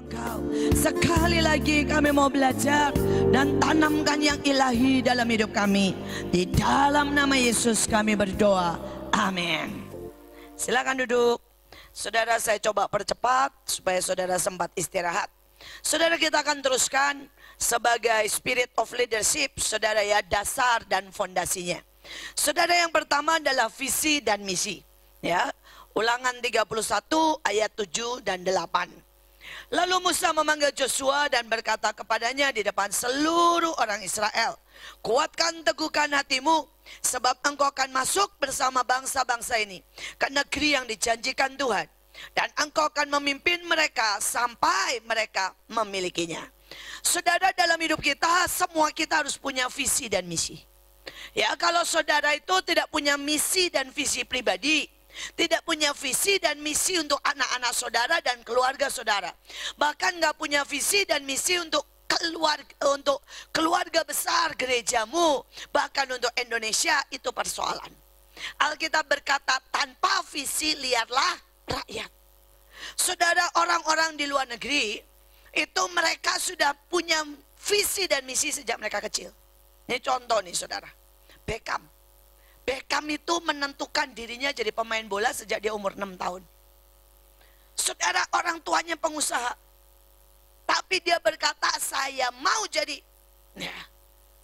Engkau. Sekali lagi kami mau belajar dan tanamkan yang ilahi dalam hidup kami. Di dalam nama Yesus kami berdoa. Amin. Silakan duduk. Saudara, saya coba percepat supaya saudara sempat istirahat. Saudara, kita akan teruskan sebagai spirit of leadership, saudara ya, dasar dan fondasinya. Saudara, yang pertama adalah visi dan misi. Ya, Ulangan 31 ayat 7 dan 8. Lalu Musa memanggil Joshua dan berkata kepadanya di depan seluruh orang Israel, kuatkan teguhkan hatimu, sebab engkau akan masuk bersama bangsa-bangsa ini ke negeri yang dijanjikan Tuhan, dan engkau akan memimpin mereka sampai mereka memilikinya. Saudara, dalam hidup kita, semua kita harus punya visi dan misi. Ya, kalau saudara itu tidak punya misi dan visi pribadi, tidak punya visi dan misi untuk anak-anak saudara dan keluarga saudara, bahkan nggak punya visi dan misi untuk keluarga besar gerejamu, bahkan untuk Indonesia, itu persoalan. Alkitab berkata, tanpa visi liarlah rakyat. Saudara, orang-orang di luar negeri itu mereka sudah punya visi dan misi sejak mereka kecil. Ini contoh nih saudara, Beckham itu menentukan dirinya jadi pemain bola sejak dia umur 6 tahun. Saudara, orang tuanya pengusaha, tapi dia berkata, saya mau jadi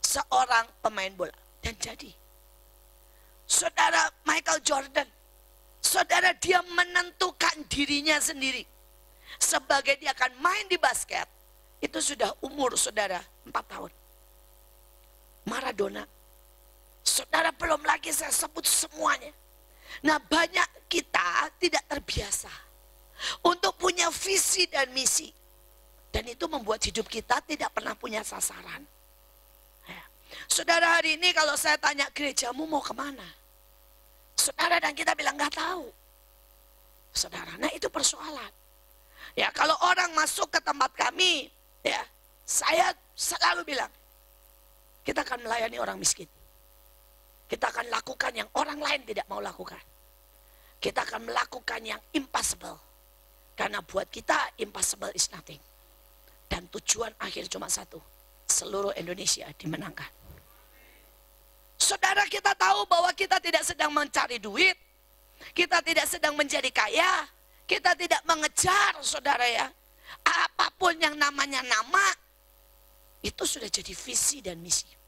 seorang pemain bola. Dan jadi. Saudara, Michael Jordan, saudara, dia menentukan dirinya sendiri sebagai dia akan main di basket. Itu sudah umur saudara 4 tahun. Maradona, saudara, belum lagi saya sebut semuanya. Nah, banyak kita tidak terbiasa untuk punya visi dan misi. Dan itu membuat hidup kita tidak pernah punya sasaran. Ya. Saudara, hari ini kalau saya tanya gerejamu mau kemana? Saudara, dan kita bilang nggak tahu. Saudara, nah itu persoalan. Ya, kalau orang masuk ke tempat kami, ya, saya selalu bilang, kita akan melayani orang miskin. Kita akan lakukan yang orang lain tidak mau lakukan. Kita akan melakukan yang impossible. Karena buat kita impossible is nothing. Dan tujuan akhir cuma satu. Seluruh Indonesia dimenangkan. Saudara, kita tahu bahwa kita tidak sedang mencari duit. Kita tidak sedang menjadi kaya. Kita tidak mengejar, saudara ya, apapun yang namanya nama. Itu sudah jadi visi dan misi.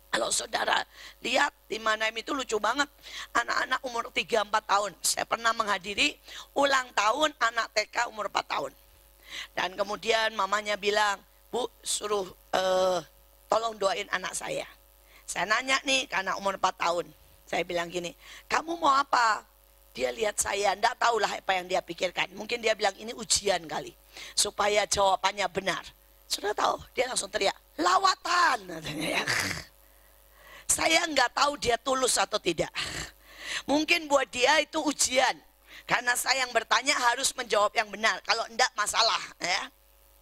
Kalau saudara lihat di Manaim itu lucu banget. Anak-anak umur 3-4 tahun. Saya pernah menghadiri ulang tahun anak TK umur 4 tahun. Dan kemudian mamanya bilang, Bu, suruh tolong doain anak saya. Saya nanya nih ke anak umur 4 tahun. Saya bilang gini, kamu mau apa? Dia lihat saya, enggak tahulah apa yang dia pikirkan. Mungkin dia bilang ini ujian kali, supaya jawabannya benar. Sudah tahu, dia langsung teriak, lawatan. Katanya, ya. Saya nggak tahu dia tulus atau tidak. Mungkin buat dia itu ujian. Karena saya yang bertanya harus menjawab yang benar. Kalau enggak masalah. Ya.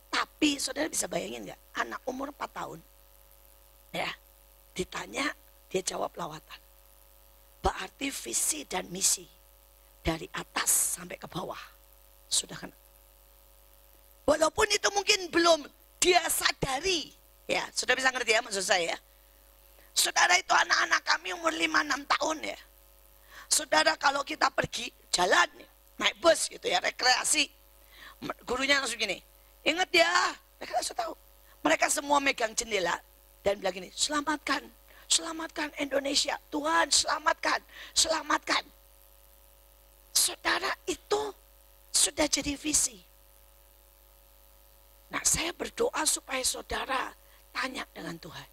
Tapi saudara bisa bayangin nggak? Anak umur 4 tahun. Ya, ditanya, dia jawab lawatan. Berarti visi dan misi. Dari atas sampai ke bawah. Sudah kena. Walaupun itu mungkin belum dia sadari. Ya, sudah bisa ngerti ya maksud saya ya. Saudara, itu anak-anak kami umur 5-6 tahun ya. Saudara, kalau kita pergi jalan, naik bus gitu ya, rekreasi. Gurunya langsung gini, ingat ya, mereka langsung tahu. Mereka semua megang jendela dan bilang gini, selamatkan, selamatkan Indonesia. Tuhan selamatkan, selamatkan. Saudara, itu sudah jadi visi. Nah, saya berdoa supaya saudara tanya dengan Tuhan.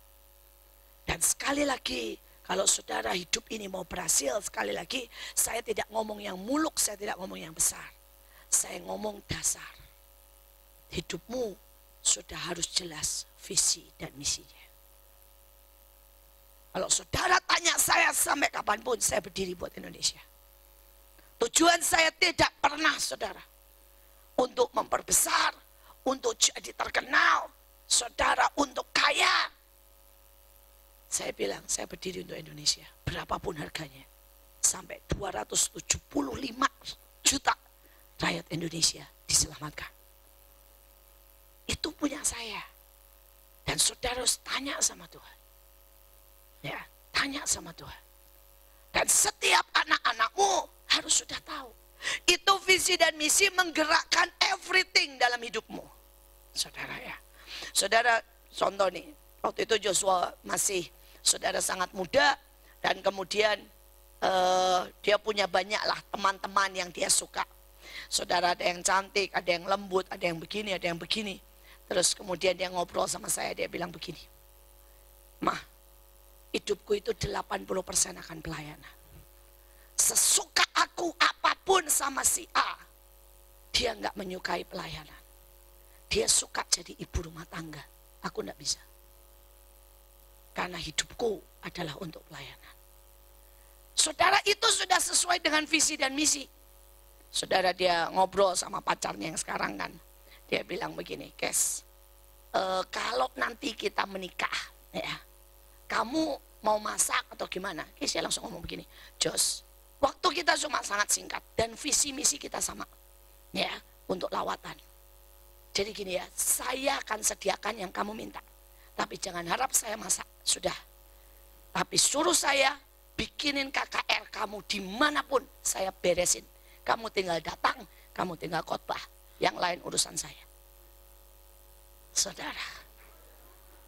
Dan sekali lagi, kalau saudara hidup ini mau berhasil, sekali lagi, saya tidak ngomong yang muluk, saya tidak ngomong yang besar. Saya ngomong dasar. Hidupmu sudah harus jelas visi dan misinya. Kalau saudara tanya saya sampai kapanpun, saya berdiri buat Indonesia. Tujuan saya tidak pernah, saudara, untuk memperbesar, untuk jadi terkenal, saudara, untuk kaya. Saya bilang, saya berdiri untuk Indonesia. Berapapun harganya. Sampai 275 juta rakyat Indonesia diselamatkan. punya saya. Dan saudara harus tanya sama Tuhan. Ya, tanya sama Tuhan. Dan setiap anak-anakmu harus sudah tahu. Itu visi dan misi menggerakkan everything dalam hidupmu. Saudara ya. Saudara, contoh nih. Waktu itu Joshua masih saudara sangat muda. Dan kemudian dia punya banyak lah teman-teman yang dia suka. Saudara, ada yang cantik, ada yang lembut, ada yang begini, ada yang begini. Terus kemudian dia ngobrol sama saya, dia bilang begini. Mah, hidupku itu 80% akan pelayanan. Sesuka aku apapun sama si A, dia nggak menyukai pelayanan. Dia suka jadi ibu rumah tangga. Aku nggak bisa. Karena hidupku adalah untuk pelayanan. Saudara, itu sudah sesuai dengan visi dan misi. Saudara, dia ngobrol sama pacarnya yang sekarang kan. Dia bilang begini, Kes, kalau nanti kita menikah, ya, kamu mau masak atau gimana? Kes, dia langsung ngomong begini, Jos, waktu kita cuma sangat singkat dan visi misi kita sama, ya, untuk lawatan. Jadi gini ya, saya akan sediakan yang kamu minta, tapi jangan harap saya masak, sudah. Tapi suruh saya bikinin KKR kamu dimanapun, saya beresin. Kamu tinggal datang, kamu tinggal khotbah. Yang lain urusan saya. Saudara.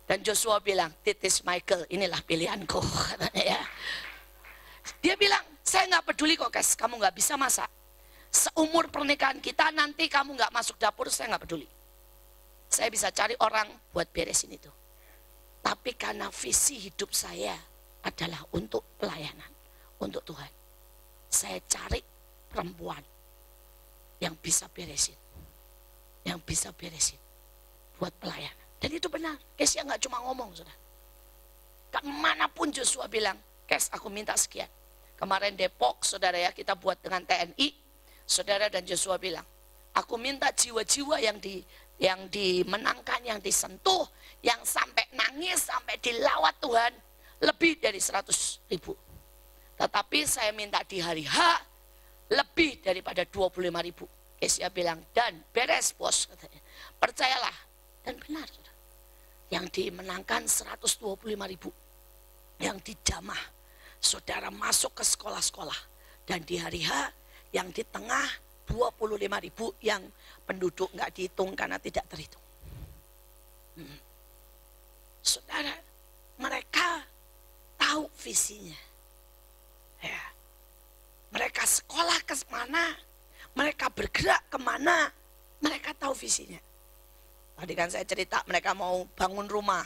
Dan Joshua bilang, Titis Michael, inilah pilihanku. Katanya ya. Dia bilang, saya nggak peduli kok, Kes, kamu nggak bisa masak. Seumur pernikahan kita nanti kamu nggak masuk dapur, saya nggak peduli. Saya bisa cari orang buat beresin itu. Tapi karena visi hidup saya adalah untuk pelayanan, untuk Tuhan. Saya cari perempuan yang bisa beresin. Yang bisa beresin buat pelayanan. Dan itu benar. Kes yang nggak cuma ngomong, sudah. Kemanapun Joshua bilang, Kes, aku minta sekian. Kemarin Depok, saudara ya, kita buat dengan TNI. Saudara, dan Joshua bilang, aku minta jiwa-jiwa yang dimenangkan, yang disentuh, yang sampai nangis, sampai dilawat Tuhan, lebih dari 100.000. Tetapi saya minta di hari H, lebih daripada 25.000. Kesia bilang, dan beres bos, katanya. Percayalah, dan benar. Yang dimenangkan 125.000. Yang dijamah, saudara masuk ke sekolah-sekolah. Dan di hari H, yang di tengah 25.000 yang penduduk nggak dihitung karena tidak terhitung. Saudara, mereka tahu visinya. Ya. Mereka sekolah ke mana, mereka bergerak kemana, mereka tahu visinya. Tadi kan saya cerita mereka mau bangun rumah.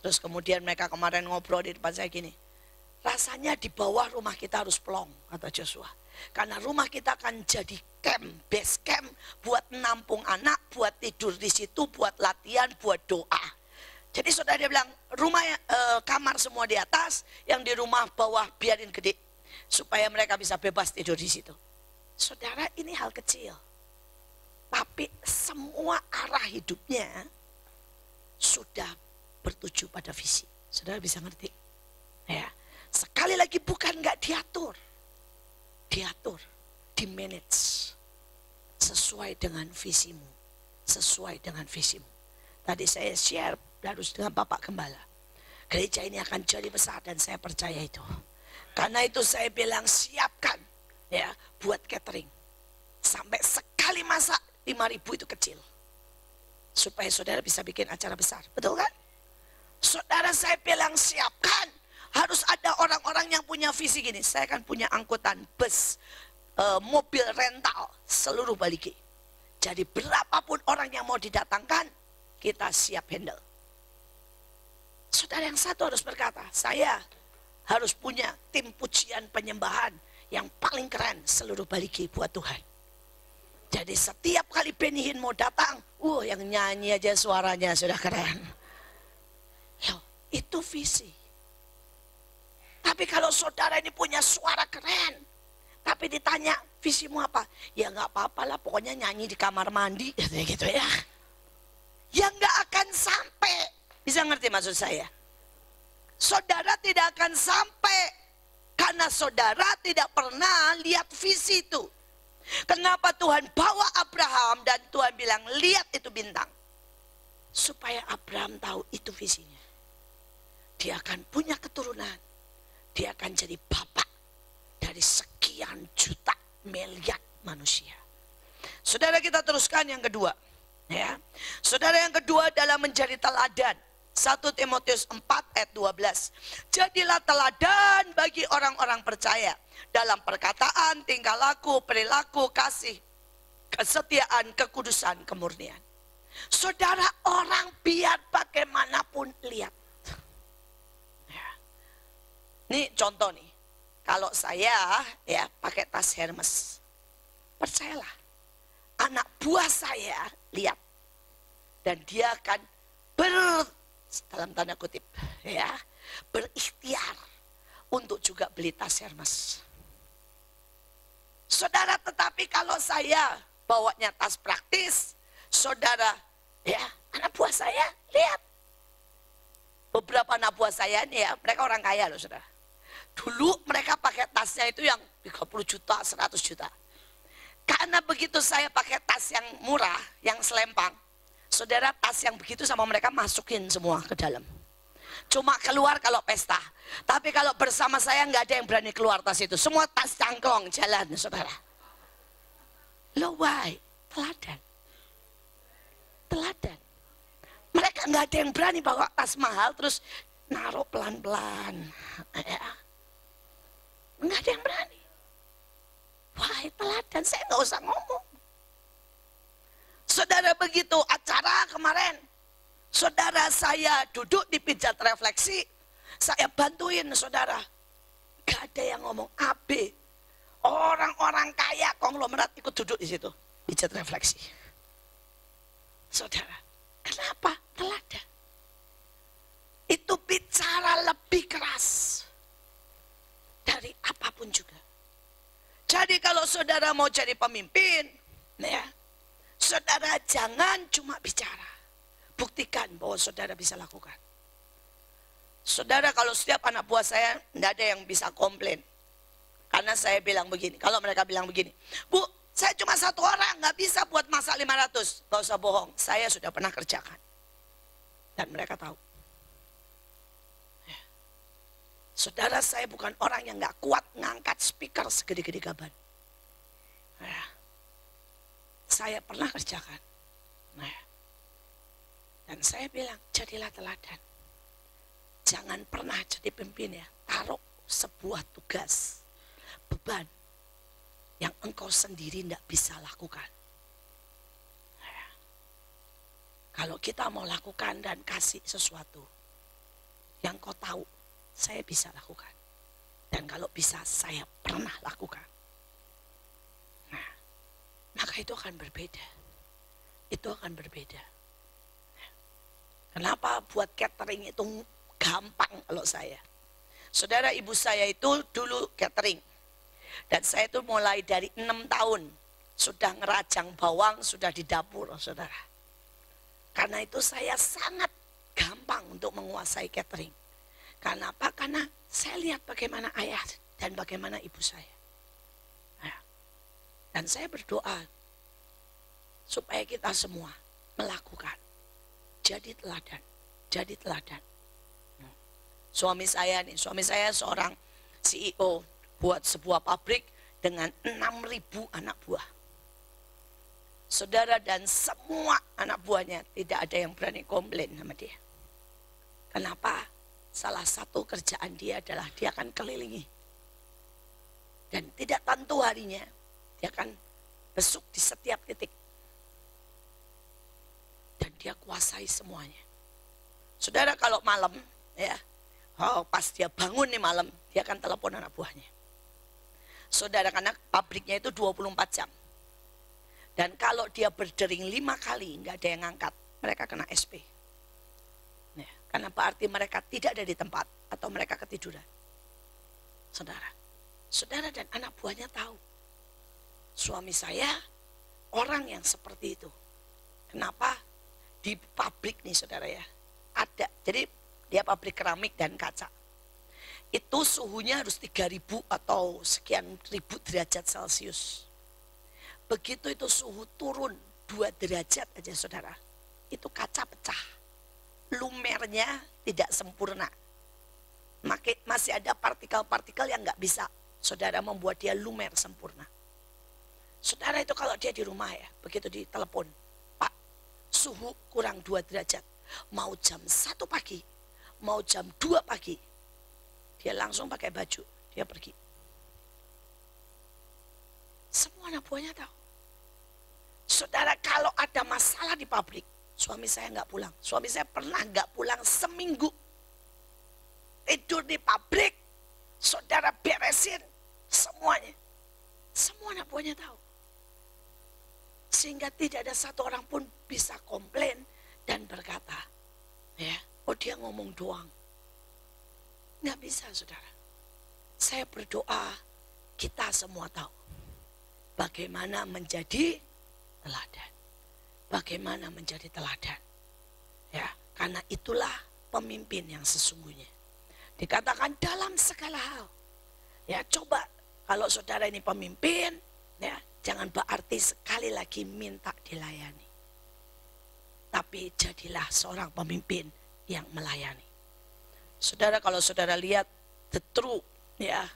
Terus kemudian mereka kemarin ngobrol di depan saya gini. Rasanya di bawah rumah kita harus plong, kata Joshua. Karena rumah kita akan jadi camp, base camp buat nampung anak, buat tidur di situ, buat latihan, buat doa. Jadi saudara dia bilang, rumah kamar semua di atas, yang di rumah bawah biarin gede. Supaya mereka bisa bebas tidur di situ. Saudara, ini hal kecil. Tapi semua arah hidupnya sudah bertuju pada visi. Saudara bisa ngerti? Ya. Sekali lagi bukan nggak diatur. Diatur, dimanage. Sesuai dengan visimu. Sesuai dengan visimu. Tadi saya share harus dengan Bapak Gembala. Gereja ini akan jadi besar dan saya percaya itu. Karena itu saya bilang siapkan ya buat catering. Sampai sekali masak 5.000 itu kecil. Supaya saudara bisa bikin acara besar. Betul kan? Saudara, saya bilang siapkan. Harus ada orang-orang yang punya visi gini. Saya kan punya angkutan bus, mobil rental seluruh Baligi. Jadi berapapun orang yang mau didatangkan, kita siap handle. Saudara, yang satu harus berkata, saya harus punya tim pujian penyembahan yang paling keren seluruh Baligi buat Tuhan. Jadi setiap kali Benny Hinn mau datang, yang nyanyi aja suaranya sudah keren. Yo, itu visi. Tapi kalau saudara ini punya suara keren, tapi ditanya visimu apa? Ya nggak apa-apa lah, pokoknya nyanyi di kamar mandi, gitu ya. Ya nggak akan sampai. Bisa ngerti maksud saya? Saudara tidak akan sampai karena saudara tidak pernah lihat visi itu. Kenapa Tuhan bawa Abraham dan Tuhan bilang lihat itu bintang. supaya Abraham tahu itu visinya. Dia akan punya keturunan. Dia akan jadi bapak dari sekian juta miliar manusia. Saudara, kita teruskan yang kedua. Ya. Saudara, yang kedua adalah menjadi teladan. 1 Timotius 4 ayat 12. Jadilah teladan bagi orang-orang percaya dalam perkataan, tingkah laku, perilaku, kasih, kesetiaan, kekudusan, kemurnian. Saudara, orang biar bagaimanapun lihat. Ya. Ini contoh nih. Kalau saya ya pakai tas Hermes, percayalah, anak buah saya lihat. Dan dia akan dalam tanda kutip ya, berikhtiar untuk juga beli tas Hermes. Saudara, tetapi kalau saya bawanya tas praktis, saudara, ya anak buah saya lihat. Beberapa anak buah saya ini ya, mereka orang kaya loh saudara. Dulu mereka pakai tasnya itu yang 30 juta, 100 juta. Karena begitu saya pakai tas yang murah, yang selempang, saudara, tas yang begitu sama mereka masukin semua ke dalam. Cuma keluar kalau pesta. Tapi kalau bersama saya nggak ada yang berani keluar tas itu. Semua tas cangklong jalan, saudara. Loh, why? Teladan. Teladan. Mereka nggak ada yang berani bawa tas mahal terus naruh pelan-pelan. Ya. Nggak ada yang berani. Wah, teladan, saya nggak usah ngomong. Saudara, begitu acara kemarin, saudara saya duduk di pijat refleksi, saya bantuin saudara. Gak ada yang ngomong AB. Orang-orang kaya konglomerat ikut duduk di situ, pijat refleksi. Saudara, kenapa? Teladan. Itu bicara lebih keras dari apapun juga. Jadi kalau saudara mau jadi pemimpin, ya, saudara jangan cuma bicara. Buktikan bahwa saudara bisa lakukan. Saudara, kalau setiap anak buah saya, tidak ada yang bisa komplain. Karena saya bilang begini, kalau mereka bilang begini, Bu, saya cuma satu orang, nggak bisa buat masak 500. Gak usah bohong, saya sudah pernah kerjakan. Dan mereka tahu. Saudara, saya bukan orang yang gak kuat ngangkat speaker segede-gede gaban. Nah, saya pernah kerjakan. Nah, dan saya bilang, jadilah teladan. Jangan pernah jadi pemimpin ya. Taruh sebuah tugas, beban yang engkau sendiri gak bisa lakukan. Nah, kalau kita mau lakukan dan kasih sesuatu yang kau tahu, saya bisa lakukan. Dan kalau bisa, saya pernah lakukan. Nah, maka itu akan berbeda. Itu akan berbeda. Kenapa buat catering itu gampang kalau saya? Saudara, ibu saya itu dulu catering. Dan saya itu mulai dari 6 tahun. Sudah ngerajang bawang, sudah di dapur, saudara. Karena itu saya sangat gampang untuk menguasai catering. Karena apa? Karena saya lihat bagaimana ayah dan bagaimana ibu saya. Nah, dan saya berdoa supaya kita semua melakukan. Jadi teladan. Jadi teladan. Suami saya seorang CEO buat sebuah pabrik dengan 6.000 anak buah. Saudara, dan semua anak buahnya tidak ada yang berani komplain sama dia. Kenapa? Salah satu kerjaan dia adalah dia akan kelilingi. Dan tidak tentu harinya, dia akan besuk di setiap titik. Dan dia kuasai semuanya. Saudara, kalau malam, ya, pas dia bangun nih malam, dia akan telepon anak buahnya. Saudara, karena pabriknya itu 24 jam. Dan kalau dia berdering 5 kali, nggak ada yang ngangkat, mereka kena SP. Karena berarti mereka tidak ada di tempat atau mereka ketiduran. Saudara dan anak buahnya tahu. Suami saya orang yang seperti itu. Kenapa? Di pabrik nih saudara ya. Ada, jadi dia pabrik keramik dan kaca. Itu suhunya harus 3.000 atau sekian ribu derajat Celcius. Begitu itu suhu turun 2 derajat aja saudara. Itu kaca pecah. lumernya tidak sempurna. Masih ada partikel-partikel yang nggak bisa saudara membuat dia lumer sempurna. Saudara itu kalau dia di rumah ya, begitu ditelepon, Pak, suhu kurang 2 derajat. Mau jam 1 pagi, mau jam 2 pagi. Dia langsung pakai baju, dia pergi. Semua anak buahnya tahu. Saudara, kalau ada masalah di pabrik, suami saya nggak pulang. Suami saya pernah nggak pulang seminggu. Tidur di pabrik, saudara beresin semuanya. Semua anak buahnya tahu. Sehingga tidak ada satu orang pun bisa komplain dan berkata, ya, oh dia ngomong doang. Nggak bisa, saudara. Saya berdoa, kita semua tahu bagaimana menjadi teladan. Bagaimana menjadi teladan. Ya, karena itulah pemimpin yang sesungguhnya. Dikatakan dalam segala hal. Ya, coba kalau saudara ini pemimpin, ya, jangan berarti sekali lagi minta dilayani. Tapi jadilah seorang pemimpin yang melayani. Saudara, kalau saudara lihat the true, ya,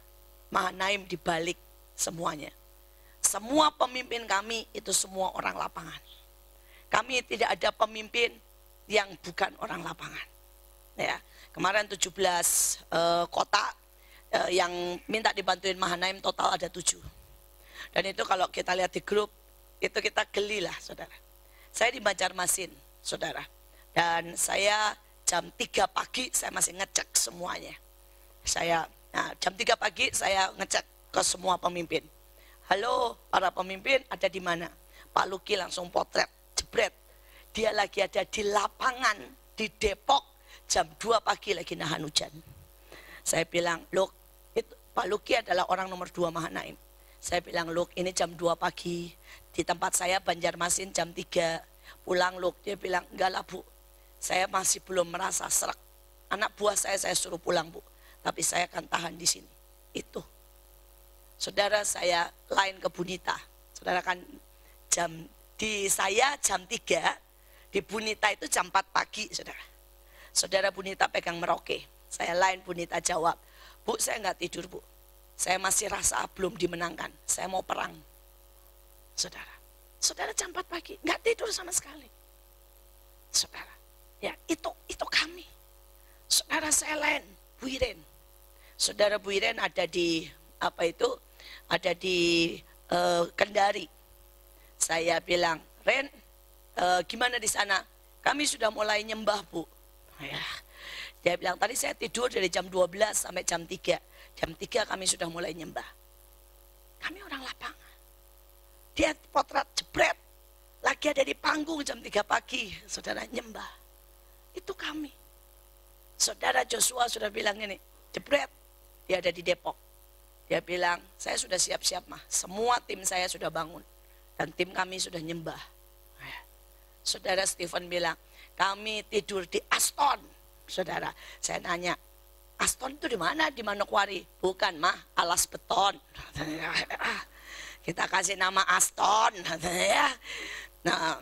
Mahanaim dibalik semuanya. Semua pemimpin kami itu semua orang lapangan. Kami tidak ada pemimpin yang bukan orang lapangan. Ya, kemarin 17 kota yang minta dibantuin Mahanaim total ada 7. Dan itu kalau kita lihat di grup, itu kita geli lah, saudara. Saya di Banjarmasin, saudara. Dan saya jam 3 pagi saya masih ngecek semuanya. Jam 3 pagi saya ngecek ke semua pemimpin. Halo, para pemimpin ada di mana? Pak Luki langsung potret, jebret. Dia lagi ada di lapangan di Depok jam 2 pagi lagi nahan hujan. Saya bilang, Luk, Pak Luki adalah orang nomor 2 Mahanaim. Saya bilang, Luk, ini jam 2 pagi. Di tempat saya Banjarmasin jam 3. Pulang, Luk. Dia bilang, enggak lah, Bu. Saya masih belum merasa serak. Anak buah saya suruh pulang, Bu. Tapi saya akan tahan di sini. Itu. Saudara, saya lain ke Bunita. Saudara kan saya jam 3, di Bunita itu jam 4 pagi, saudara. Saudara Bunita pegang Merauke. Saya lain, Bunita jawab, Bu, saya nggak tidur, Bu. Saya masih rasa belum dimenangkan. Saya mau perang. Saudara jam 4 pagi, nggak tidur sama sekali. Saudara, ya itu kami. Saudara saya lain, Bu Iren. Saudara Bu Iren ada di ada di Kendari. Saya bilang, Ren, gimana di sana? Kami sudah mulai nyembah, Bu. Ya. Dia bilang, tadi saya tidur dari jam 12 sampai jam 3. Jam 3 kami sudah mulai nyembah. Kami orang lapangan. Dia potret jebret. Lagi ada di panggung jam 3 pagi. Saudara nyembah. Itu kami. Saudara Joshua sudah bilang ini, jebret. Dia ada di Depok. Dia bilang, saya sudah siap-siap mah. Semua tim saya sudah bangun. Dan tim kami sudah nyembah. Saudara Stephen bilang, kami tidur di Aston. Saudara, saya nanya, Aston itu di mana? Di Manokwari? Bukan, mah, alas beton. Kita kasih nama Aston. Nah,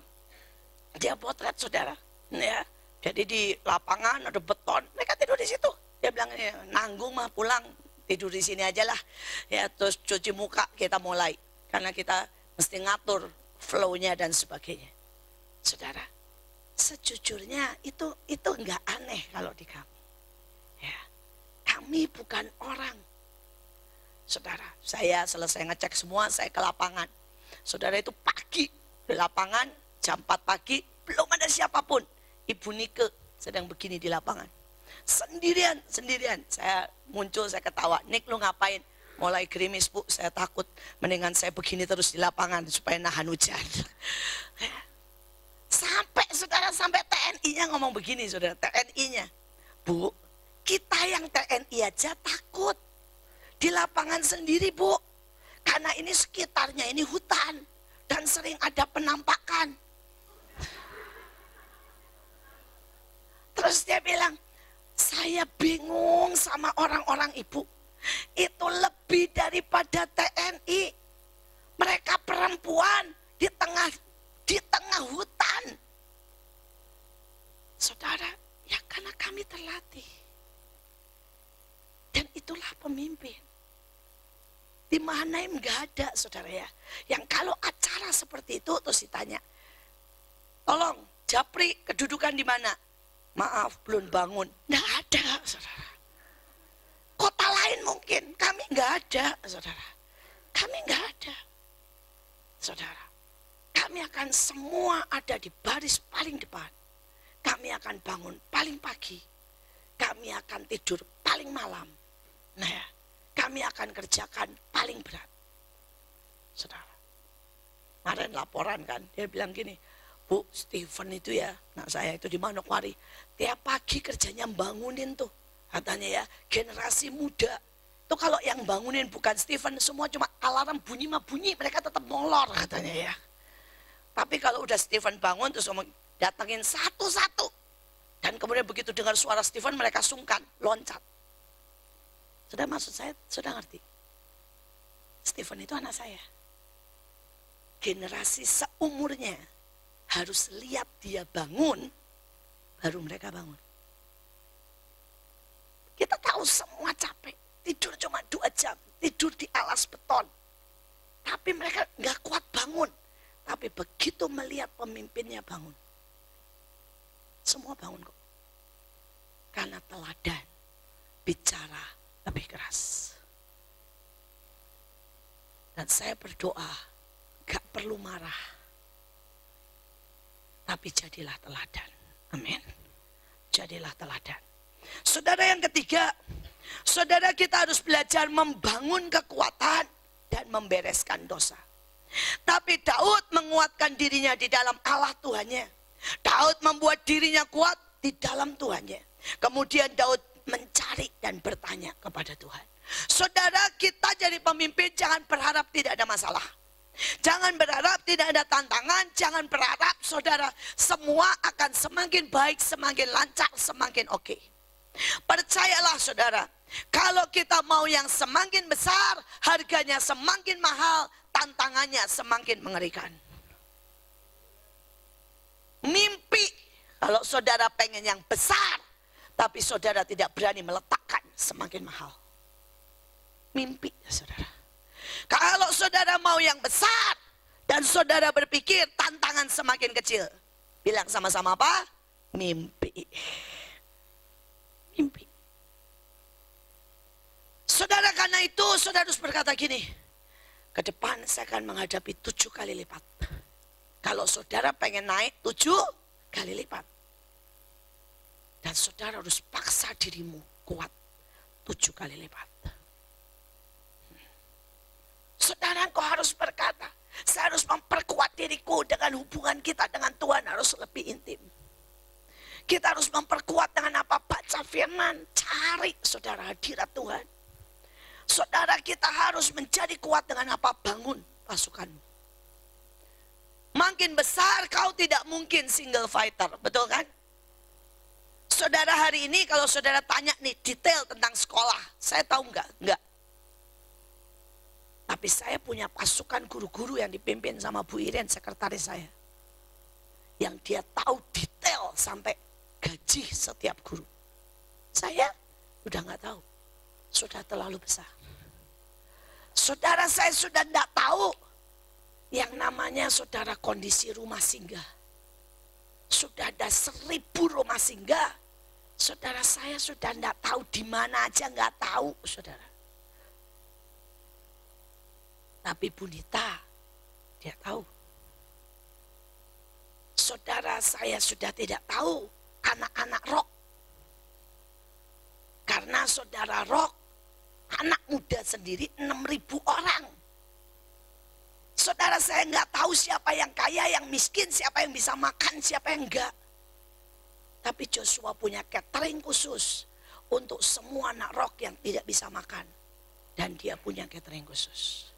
dia potret, saudara. Ya, jadi di lapangan ada beton. Mereka tidur di situ. Dia bilang, nanggung mah pulang. Tidur di sini aja lah. Ya, terus cuci muka kita mulai. Karena kita mesti ngatur flow-nya dan sebagainya. Saudara, sejujurnya itu enggak aneh kalau di kami. Ya, kami bukan orang. Saudara, saya selesai ngecek semua, saya ke lapangan. Saudara, itu pagi di lapangan, jam 4 pagi, belum ada siapapun. Ibu Nike sedang begini di lapangan. Sendirian. Saya muncul, saya ketawa. Nik, lu ngapain? Mulai gerimis, Bu, saya takut. Mendingan saya begini terus di lapangan supaya nahan hujan. Sampai TNI-nya ngomong begini, saudara. TNI-nya, Bu, kita yang TNI aja takut. Di lapangan sendiri, Bu. Karena ini sekitarnya ini hutan. Dan sering ada penampakan. Terus dia bilang, saya bingung sama orang-orang ibu. Itu lebih daripada TNI. Mereka perempuan di tengah hutan. Saudara, kami terlatih. Dan itulah pemimpin. Di Mahanaim gak ada, saudara ya. Yang kalau acara seperti itu terus ditanya, tolong Japri kedudukan di mana? Maaf, belum bangun. Nggak ada, saudara. Kota lain mungkin, kami nggak ada, saudara. Kami nggak ada, saudara. Kami akan semua ada di baris paling depan. Kami akan bangun paling pagi. Kami akan tidur paling malam. Nah ya, kami akan kerjakan paling berat. Saudara. Kemarin laporan kan, dia bilang gini, Bu, Stephen itu ya, nah saya itu di Manokwari, tiap pagi kerjanya bangunin tuh. Katanya ya, generasi muda. Tuh kalau yang bangunin bukan Stephen, semua cuma alarm bunyi mah bunyi, mereka tetap molor katanya ya. Tapi kalau udah Stephen bangun, terus ngomong, datangin satu-satu. Dan kemudian begitu dengar suara Stephen, mereka sungkan, loncat. Sudah maksud saya, sudah ngerti? Stephen itu anak saya. Generasi seumurnya harus lihat dia bangun, baru mereka bangun. Kita tahu semua capek, tidur cuma 2 jam, tidur di alas beton. Tapi mereka nggak kuat bangun. Tapi begitu melihat pemimpinnya bangun, semua bangun kok. Karena teladan, bicara lebih keras. Dan saya berdoa, gak perlu marah. Tapi jadilah teladan. Amin. Jadilah teladan. Saudara yang ketiga, saudara kita harus belajar membangun kekuatan dan membereskan dosa. Tapi Daud menguatkan dirinya di dalam Allah Tuhannya. Daud membuat dirinya kuat di dalam Tuhannya. Kemudian Daud mencari dan bertanya kepada Tuhan. Saudara, kita jadi pemimpin jangan berharap tidak ada masalah. Jangan berharap tidak ada tantangan. Jangan berharap saudara semua akan semakin baik, semakin lancar, semakin oke. Percayalah saudara, kalau kita mau yang semakin besar, harganya semakin mahal, tantangannya semakin mengerikan. Mimpi, kalau saudara pengen yang besar, tapi saudara tidak berani meletakkan, semakin mahal. Mimpi ya saudara. Kalau saudara mau yang besar, dan saudara berpikir tantangan semakin kecil, bilang sama-sama apa? Mimpi. Mimpi. Saudara, karena itu saudara harus berkata gini, ke depan saya akan menghadapi 7 kali lipat. Kalau saudara pengen naik 7 kali lipat. Dan saudara harus paksa dirimu kuat 7 kali lipat. Saudara, engkau harus berkata, saya harus memperkuat diriku dengan hubungan kita dengan Tuhan harus lebih intim. Kita harus memperkuat dengan apa? Baca firman, cari saudara hadirat Tuhan. Saudara, kita harus menjadi kuat dengan apa? Bangun pasukanmu. Makin besar kau tidak mungkin single fighter, betul kan? Saudara, hari ini kalau saudara tanya nih detail tentang sekolah, saya tahu enggak? Enggak. Tapi saya punya pasukan guru-guru yang dipimpin sama Bu Iren, sekretaris saya. Yang dia tahu detail sampai gaji setiap guru. Saya udah enggak tahu. Sudah terlalu besar. Saudara, saya sudah enggak tahu yang namanya saudara kondisi rumah singgah. Sudah ada 1000 rumah singgah. Saudara, saya sudah enggak tahu di mana aja, enggak tahu saudara. Tapi Bu Nita, dia tahu. Saudara, saya sudah tidak tahu anak-anak rock. Karena saudara rock, anak muda sendiri 6.000 orang. Saudara, saya enggak tahu siapa yang kaya, yang miskin, siapa yang bisa makan, siapa yang enggak. Tapi Joshua punya catering khusus untuk semua anak rock yang tidak bisa makan. Dan dia punya catering khusus.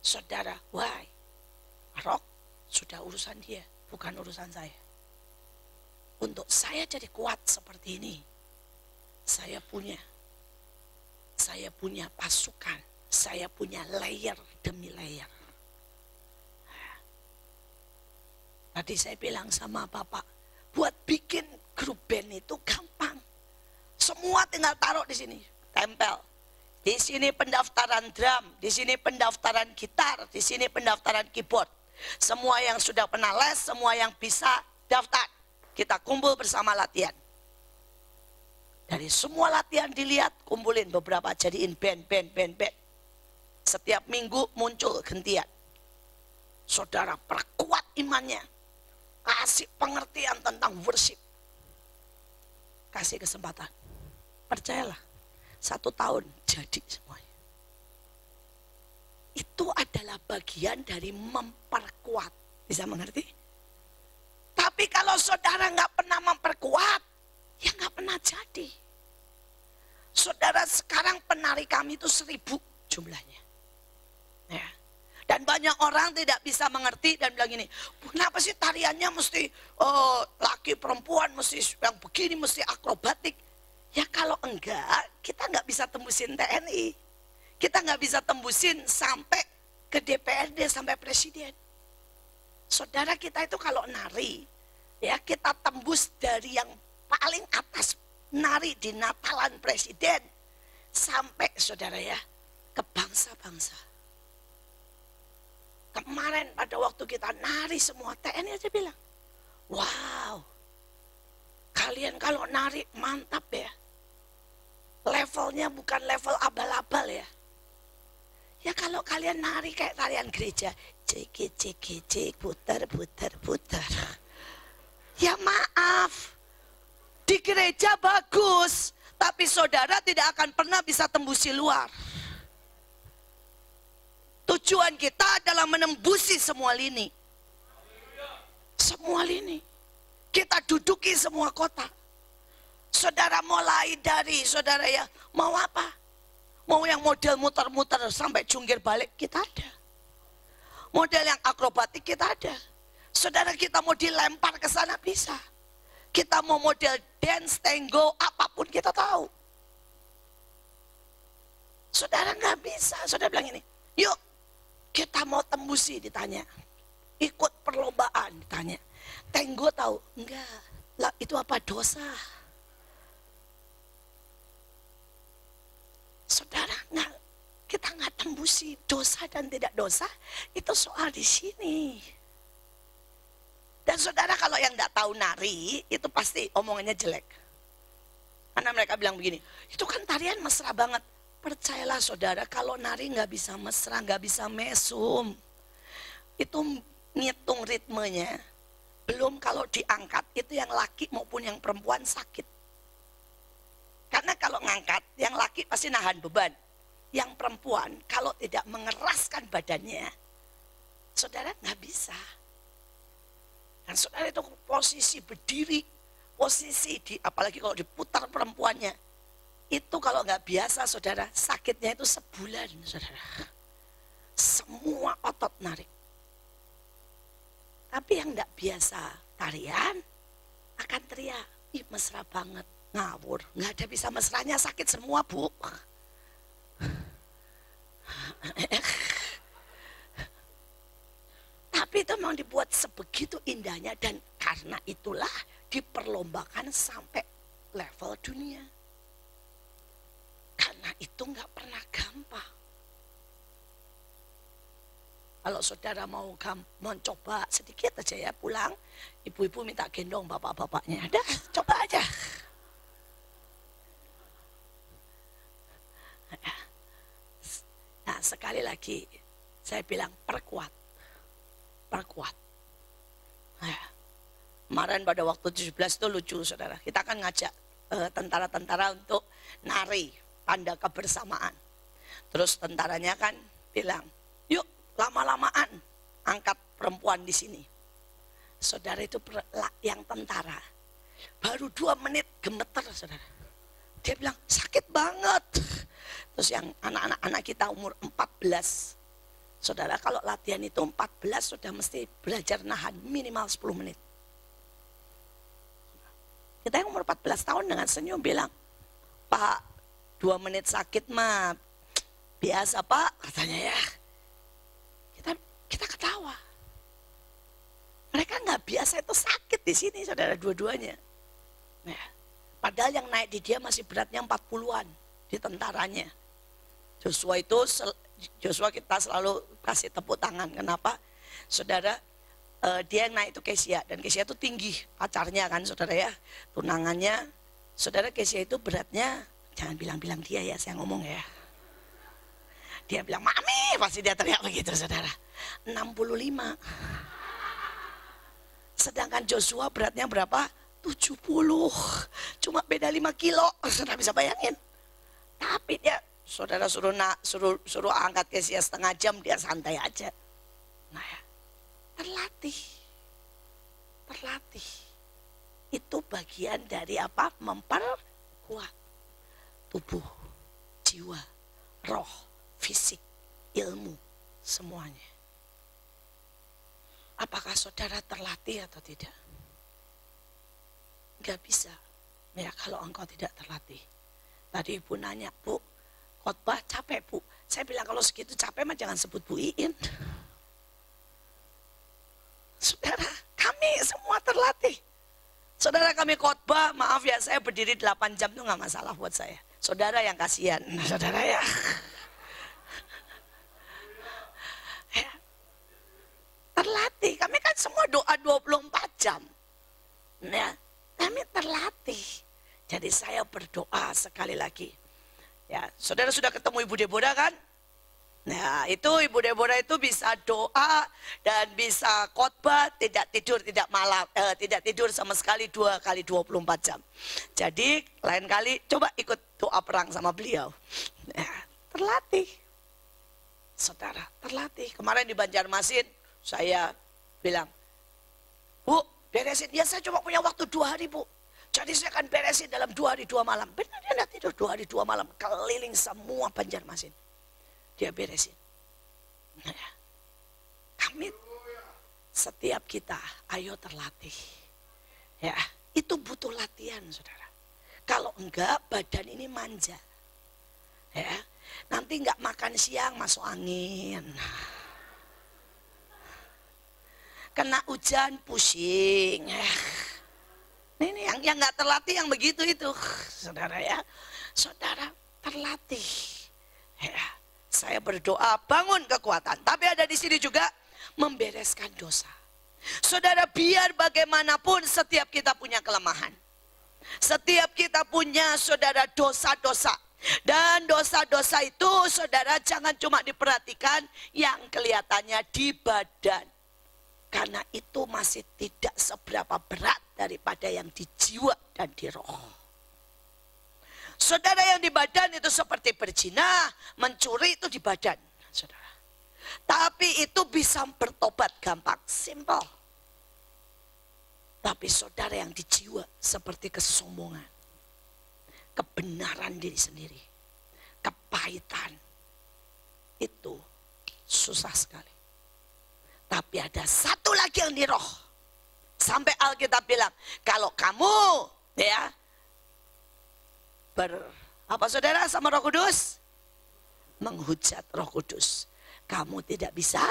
Saudara, why? Rock sudah urusan dia, bukan urusan saya. Untuk saya jadi kuat seperti ini, saya punya pasukan, saya punya layer demi layer. Tadi saya bilang sama Bapak, buat bikin grup band itu gampang. tinggal taruh di sini, tempel. Di sini pendaftaran drum, di sini pendaftaran gitar, di sini pendaftaran keyboard. Semua yang sudah pernah les, semua yang bisa daftar. Kita kumpul bersama latihan. Dari semua latihan dilihat, kumpulin beberapa, jadiin band. Setiap minggu muncul gantian. Saudara perkuat imannya. Kasih pengertian tentang worship. Kasih kesempatan. Percayalah, 1 tahun jadi semuanya. Itu adalah bagian dari memperkuat. Bisa mengerti? Tapi kalau saudara nggak pernah memperkuat, ya nggak pernah jadi. Saudara, sekarang penari kami itu 1000 jumlahnya. Ya. Dan banyak orang tidak bisa mengerti dan bilang gini, kenapa sih tariannya mesti laki perempuan, mesti yang begini, mesti akrobatik. Ya kalau enggak, kita nggak bisa tembusin TNI. Kita nggak bisa tembusin sampai ke DPRD, sampai presiden. Saudara, kita itu kalau nari, ya kita tembus dari yang paling atas, nari di Natalan presiden, sampai saudara ya, ke bangsa-bangsa. Kemarin pada waktu kita nari semua, TNI aja bilang, wow, kalian kalau nari mantap ya. Levelnya bukan level abal-abal ya. Ya kalau kalian nari kayak tarian gereja, cik, putar. Ya maaf, di gereja bagus, tapi saudara tidak akan pernah bisa tembusi luar. Tujuan kita adalah menembusi semua lini. Semua lini. Kita duduki semua kota. Saudara mulai dari, saudara ya, mau apa? Mau yang model muter-muter sampai jungkir balik, kita ada. Model yang akrobatik kita ada. Saudara, kita mau dilempar ke sana bisa. Kita mau model dance, tango, apapun kita tahu. Saudara nggak bisa. Saudara bilang ini, yuk kita mau tembusi, ditanya. Ikut perlombaan, ditanya. Tango tahu? Enggak. Lah itu apa? Dosa. Saudara, kita nggak tembusi. Dosa dan tidak dosa, itu soal di sini. Dan saudara, kalau yang nggak tahu nari, itu pasti omongannya jelek. Karena mereka bilang begini, itu kan tarian mesra banget. Percayalah saudara, kalau nari nggak bisa mesra, nggak bisa mesum. Itu ngitung ritmenya. Belum kalau diangkat, itu yang laki maupun yang perempuan sakit. Karena kalau ngangkat, yang laki pasti nahan beban. Yang perempuan, kalau tidak mengeraskan badannya, saudara nggak bisa. Dan saudara itu posisi berdiri, posisi di, apalagi kalau diputar perempuannya, itu kalau nggak biasa saudara, sakitnya itu sebulan saudara. Semua otot narik. Tapi yang nggak biasa tarian akan teriak, ih mesra banget, ngawur. Nggak ada bisa mesranya, sakit semua bu. Tapi itu memang dibuat sebegitu indahnya, dan karena itulah diperlombakan sampai level dunia. Karena itu nggak pernah gampang. Kalau saudara mau mencoba sedikit aja ya, pulang, ibu-ibu minta gendong bapak-bapaknya. Dah, coba aja. Nah, sekali lagi saya bilang perkuat. Nah, kemarin pada waktu 17 itu lucu saudara. Kita akan ngajak tentara-tentara untuk nari tanda kebersamaan. Terus tentaranya kan bilang, yuk lama-lamaan angkat perempuan di sini. Saudara, itu yang tentara baru 2 menit gemeter saudara. Dia bilang sakit banget. Terus yang anak-anak kita umur 14. Saudara, kalau latihan itu 14 sudah mesti belajar nahan minimal 10 menit. Kita yang umur 14 tahun dengan senyum bilang, Pak, 2 menit sakit mah biasa Pak, katanya ya. Kita ketawa. Mereka nggak biasa itu sakit di sini saudara, dua-duanya. Nah, Padahal yang naik di dia masih beratnya 40-an di tentaranya. Joshua kita selalu kasih tepuk tangan. Kenapa? Saudara, dia yang naik itu Kesia. Dan Kesia itu tinggi, pacarnya kan saudara ya. Tunangannya, saudara Kesia itu beratnya, jangan bilang-bilang dia ya, saya ngomong ya. Dia bilang, mami, pasti dia teriak begitu saudara. 65. Sedangkan Joshua beratnya berapa? 70. Cuma beda 5 kilo, saudara bisa bayangin. Tapi dia, saudara suruh angkat Kesia setengah jam, dia santai aja. Nah ya, terlatih. Itu bagian dari apa? Memperkuat tubuh, jiwa, roh, fisik, ilmu, semuanya. Apakah saudara terlatih atau tidak? Gak bisa ya kalau engkau tidak terlatih. Tadi ibu nanya, Bu, khotbah capek Bu. Saya bilang kalau segitu capek mah jangan sebut Bu Iin. Saudara, kami semua terlatih. Saudara, kami khotbah, maaf ya, saya berdiri 8 jam itu gak masalah buat saya. Saudara yang kasihan, saudara ya. Ya. Terlatih, kami kan semua doa 24 jam. Ya, kami terlatih. Jadi saya berdoa sekali lagi. Ya, saudara sudah ketemu Ibu Deborah kan? Nah, itu Ibu Deborah itu bisa doa dan bisa khotbah, tidak tidur sama sekali 2 kali 24 jam. Jadi lain kali coba ikut doa perang sama beliau. Ya, terlatih. Saudara, terlatih. Kemarin di Banjarmasin saya bilang, Bu, beresin. Ya saya cuma punya waktu 2 hari Bu. Jadi saya akan beresin dalam 2 hari 2 malam. Benar dia tidak tidur 2 hari 2 malam. Keliling semua Banjarmasin. Dia beresin. Nah, kami setiap kita ayo terlatih. Ya, itu butuh latihan saudara. Kalau enggak badan ini manja. Ya, nanti enggak makan siang masuk angin. Kena hujan pusing. Ini yang nggak terlatih yang begitu itu, saudara ya. Saudara terlatih. Ya, saya berdoa bangun kekuatan. Tapi ada di sini juga membereskan dosa. Saudara, biar bagaimanapun setiap kita punya kelemahan. Setiap kita punya saudara dosa-dosa. Dan dosa-dosa itu saudara jangan cuma diperhatikan yang kelihatannya di badan. Karena itu masih tidak seberapa berat daripada yang di jiwa dan di roh. Saudara, yang di badan itu seperti berzina, mencuri itu di badan. Saudara. Tapi itu bisa bertobat gampang, simple. Tapi saudara yang di jiwa seperti kesombongan, kebenaran diri sendiri, kepahitan, itu susah sekali. Tapi ada satu lagi yang di roh. Sampai Alkitab bilang, kalau kamu ya apa saudara sama Roh Kudus? Menghujat Roh Kudus, kamu tidak bisa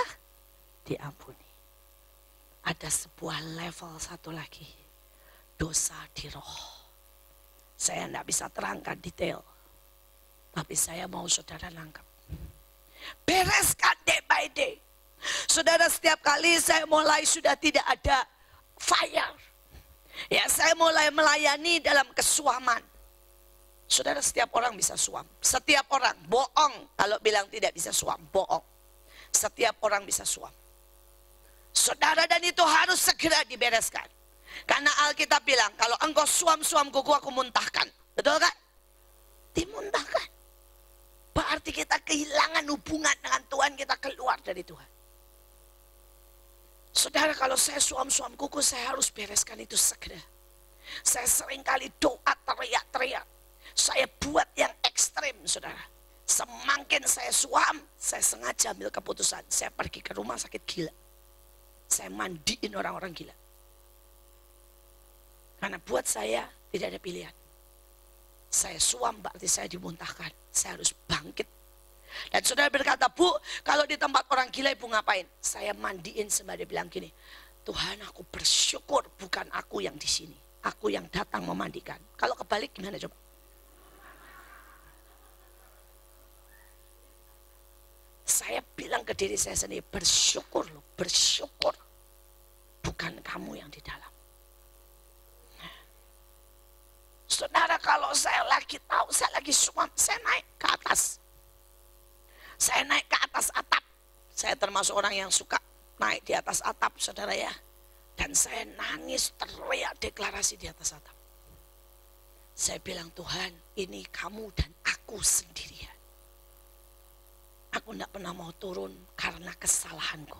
diampuni. Ada sebuah level satu lagi, dosa di roh. Saya tidak bisa terangkan detail, tapi saya mau saudara nangkep. Bereskan day by day. Saudara, setiap kali saya mulai sudah tidak ada fire. Ya, saya mulai melayani dalam kesuaman. Saudara, setiap orang bisa suam. Setiap orang, bohong kalau bilang tidak bisa suam, bohong. Setiap orang bisa suam. Saudara, dan itu harus segera dibereskan. Karena Alkitab bilang, kalau engkau suam-suam kuku aku muntahkan. Betul kan? Dimuntahkan. Berarti kita kehilangan hubungan dengan Tuhan, kita keluar dari Tuhan. Saudara, kalau saya suam-suam kuku, saya harus bereskan itu segera. Saya seringkali doa teriak-teriak. Saya buat yang ekstrim, saudara. Semakin saya suam, saya sengaja ambil keputusan. Saya pergi ke rumah sakit gila. Saya mandiin orang-orang gila. Karena buat saya tidak ada pilihan. Saya suam berarti saya dimuntahkan. Saya harus bangkit. Dan saudara berkata, Bu, kalau di tempat orang gila ibu ngapain? Saya mandiin sembari bilang gini, Tuhan, aku bersyukur bukan aku yang di sini. aku yang datang memandikan. Kalau kebalik gimana coba? Saya bilang ke diri saya sendiri, bersyukur loh, bersyukur. Bukan kamu yang di dalam. Saudara, kalau saya lagi tahu, saya lagi suam, saya naik ke atas. Saya naik ke atas atap. Saya termasuk orang yang suka naik di atas atap, saudara ya. Dan saya nangis, teriak deklarasi di atas atap. Saya bilang, Tuhan, ini kamu dan aku sendirian. Aku tidak pernah mau turun karena kesalahanku.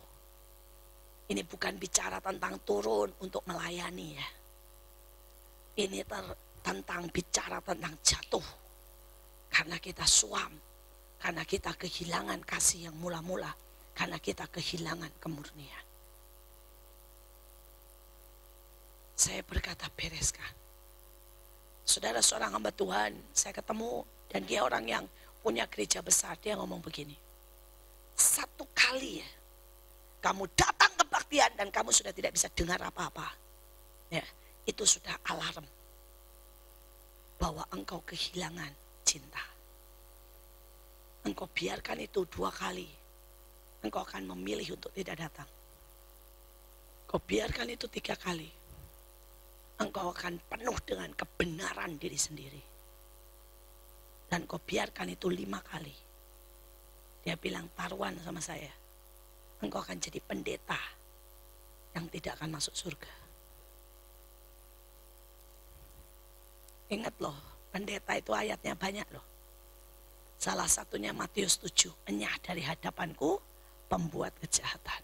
Ini bukan bicara tentang turun untuk melayani ya. Ini tentang bicara tentang jatuh. Karena kita suam. Karena kita kehilangan kasih yang mula-mula. Karena kita kehilangan kemurnian. Saya berkata, bereskan. Saudara, seorang hamba Tuhan, saya ketemu. Dan dia orang yang punya gereja besar. Dia ngomong begini. Satu kali ya, kamu datang kebaktian dan kamu sudah tidak bisa dengar apa-apa. Ya, itu sudah alarm. Bahwa engkau kehilangan cinta. Engkau biarkan itu 2 kali. Engkau akan memilih untuk tidak datang. Engkau biarkan itu 3 kali. Engkau akan penuh dengan kebenaran diri sendiri. Dan kau biarkan itu 5 kali. Dia bilang, taruhan sama saya. Engkau akan jadi pendeta yang tidak akan masuk surga. Ingat loh, pendeta itu ayatnya banyak loh. Salah satunya Matius 7. Enyah dari hadapanku pembuat kejahatan.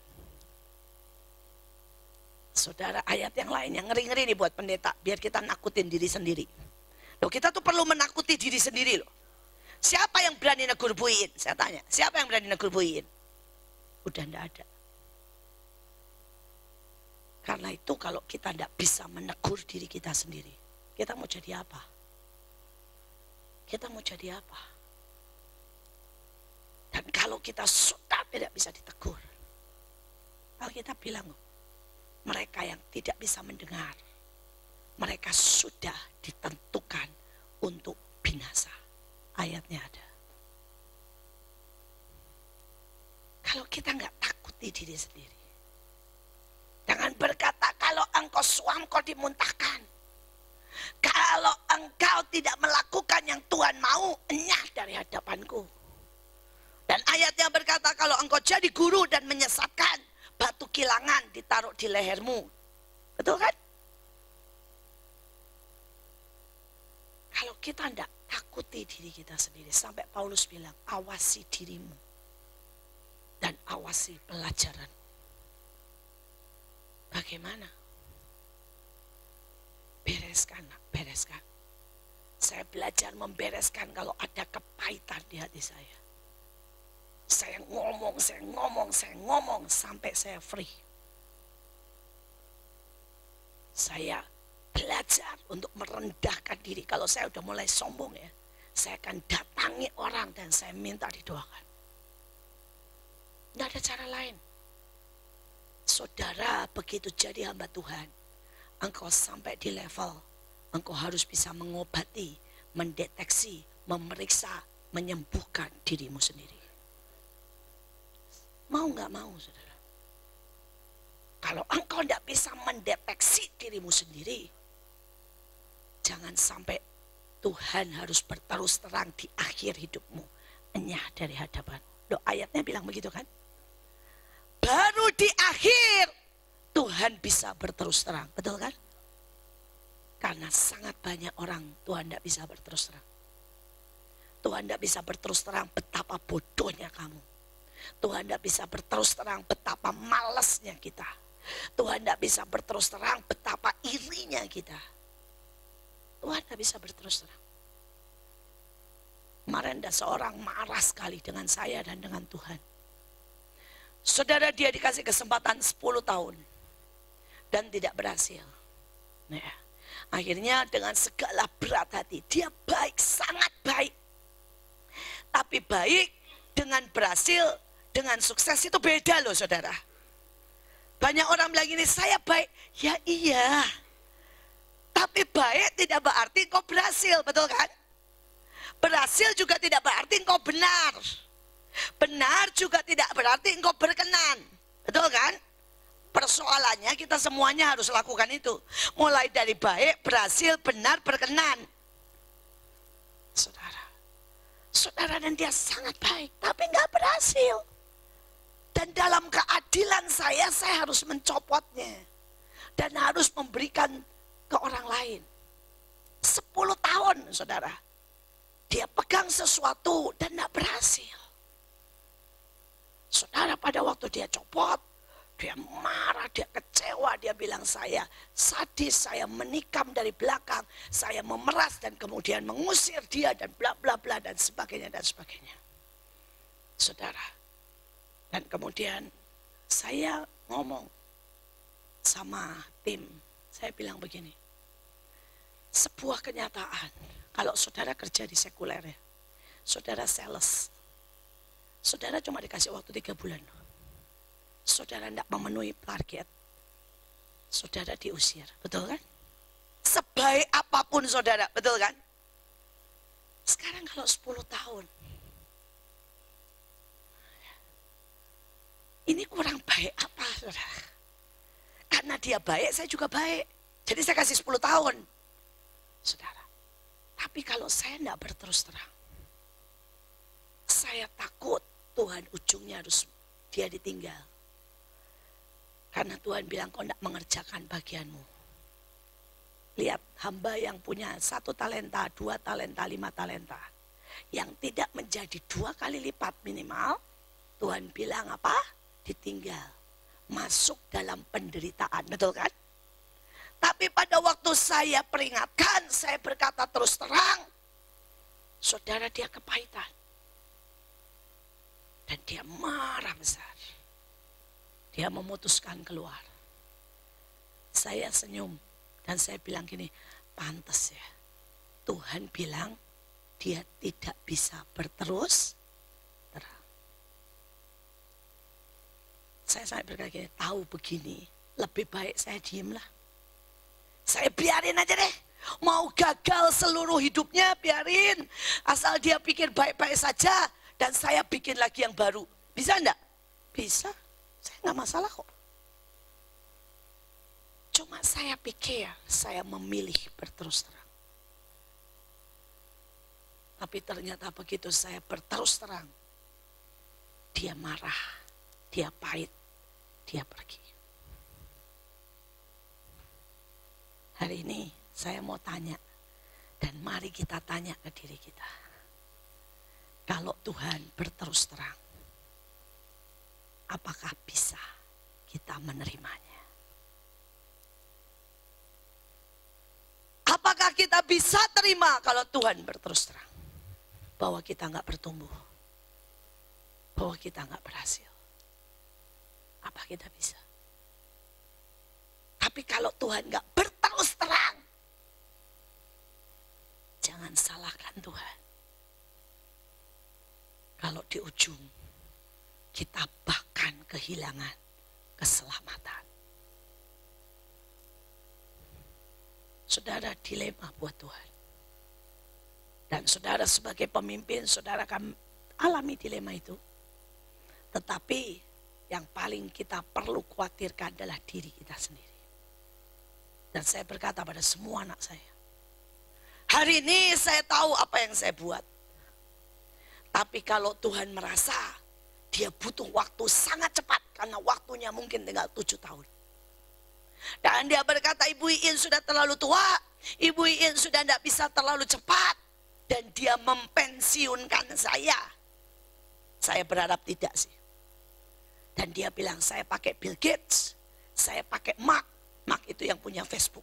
Saudara, ayat yang lain yang ngeri-ngeri nih buat pendeta. Biar kita nakutin diri sendiri. Loh, kita tuh perlu menakuti diri sendiri loh. Siapa yang berani negur Bu Iin? Saya tanya, siapa yang berani negur Bu Iin? Udah enggak ada. Karena itu kalau kita enggak bisa menegur diri kita sendiri, kita mau jadi apa? Kita mau jadi apa? Dan kalau kita sudah tidak bisa ditegur, Alkitab bilang, mereka yang tidak bisa mendengar, mereka sudah ditentukan untuk binasa. Ayatnya ada. Kalau kita nggak takuti diri sendiri, jangan berkata kalau engkau suam kau dimuntahkan. Kalau engkau tidak melakukan yang Tuhan mau, enyah dari hadapanku. Dan ayatnya berkata kalau engkau jadi guru dan menyesatkan, batu kilangan ditaruh di lehermu. Betul kan? Kalau kita tidak takuti diri kita sendiri. Sampai Paulus bilang, awasi dirimu. Dan awasi pelajaran. Bagaimana? Bereskan, bereskan. Saya belajar membereskan kalau ada kepahitan di hati saya. Saya ngomong sampai saya free. Saya belajar untuk merendahkan diri. Kalau saya udah mulai sombong ya, saya akan datangi orang dan saya minta didoakan. Tidak ada cara lain. Saudara, begitu jadi hamba Tuhan, engkau sampai di level, engkau harus bisa mengobati, mendeteksi, memeriksa, menyembuhkan dirimu sendiri. Mau nggak mau, saudara? Kalau engkau tidak bisa mendeteksi dirimu sendiri, jangan sampai Tuhan harus berterus terang di akhir hidupmu. Enyah dari hadapan. Loh, ayatnya bilang begitu kan? Baru di akhir Tuhan bisa berterus terang. Betul kan? Karena sangat banyak orang Tuhan tidak bisa berterus terang. Tuhan tidak bisa berterus terang betapa bodohnya kamu. Tuhan tidak bisa berterus terang betapa malasnya kita. Tuhan tidak bisa berterus terang betapa irinya kita. Tuhan tidak bisa berterus terang. Kemarin ada seorang marah sekali dengan saya dan dengan Tuhan. Saudara, dia dikasih kesempatan 10 tahun. Dan tidak berhasil. Nah, akhirnya dengan segala berat hati. Dia baik, sangat baik. Tapi baik dengan berhasil, dengan sukses itu beda loh saudara. Banyak orang bilang gini, saya baik. Ya iya. Tapi baik tidak berarti engkau berhasil, betul kan? Berhasil juga tidak berarti engkau benar. Benar juga tidak berarti engkau berkenan. Betul kan? Persoalannya kita semuanya harus lakukan itu. Mulai dari baik, berhasil, benar, berkenan. Saudara dan dia sangat baik, tapi nggak berhasil. Dan dalam keadilan saya harus mencopotnya. Dan harus memberikan ke orang lain. 10 tahun, saudara. Dia pegang sesuatu dan nggak berhasil. Saudara, pada waktu dia copot, dia marah, dia kecewa, dia bilang saya sadis, saya menikam dari belakang, saya memeras dan kemudian mengusir dia dan bla bla bla dan sebagainya dan sebagainya. Saudara, dan kemudian saya ngomong sama tim, saya bilang begini, sebuah kenyataan, kalau saudara kerja di sekuler ya, saudara sales, saudara cuma dikasih waktu 3 bulan. Saudara tidak memenuhi target, saudara diusir, betul kan? Sebaik apapun saudara, betul kan? Sekarang kalau 10 tahun, ini kurang baik apa, saudara? Karena dia baik, saya juga baik. Jadi saya kasih 10 tahun, saudara. Tapi kalau saya tidak berterus terang, saya takut Tuhan ujungnya harus dia ditinggal. Karena Tuhan bilang kau tidak mengerjakan bagianmu. Lihat hamba yang punya 1 talenta, 2 talenta, 5 talenta. Yang tidak menjadi 2 kali lipat minimal. Tuhan bilang apa? Ditinggal. Masuk dalam penderitaan, betul kan? Tapi pada waktu saya peringatkan, saya berkata terus terang. Saudara, dia kepahitan. Dan dia marah besar. Dia memutuskan keluar. Saya senyum dan saya bilang gini, pantas ya. Tuhan bilang dia tidak bisa berterus terang. Saya sampai berkata gini, tahu begini, lebih baik saya diem lah. Saya biarin aja deh. Mau gagal seluruh hidupnya, biarin. Asal dia pikir baik-baik saja dan saya bikin lagi yang baru. Bisa enggak? Bisa. Saya nggak masalah kok. Cuma saya pikir saya memilih berterus terang. Tapi ternyata begitu saya berterus terang, dia marah, dia pahit, dia pergi. Hari ini saya mau tanya, dan mari kita tanya ke diri kita. Kalau Tuhan berterus terang, apakah bisa kita menerimanya? Apakah kita bisa terima kalau Tuhan berterus terang bahwa kita nggak bertumbuh, bahwa kita nggak berhasil? Apa kita bisa? Tapi kalau Tuhan nggak berterus terang, jangan salahkan Tuhan. Kalau di ujung kita bahkan kehilangan keselamatan. Saudara, dilema buat Tuhan. Dan saudara sebagai pemimpin, saudara akan alami dilema itu. Tetapi yang paling kita perlu khawatirkan adalah diri kita sendiri. Dan saya berkata pada semua anak saya, hari ini saya tahu apa yang saya buat. Tapi kalau Tuhan merasa dia butuh waktu sangat cepat karena waktunya mungkin tinggal 7 tahun. Dan dia berkata, Ibu Iin sudah terlalu tua, Ibu Iin sudah tidak bisa terlalu cepat. Dan dia mempensiunkan saya. Saya berharap tidak sih. Dan dia bilang, saya pakai Bill Gates, saya pakai Mark. Mark itu yang punya Facebook.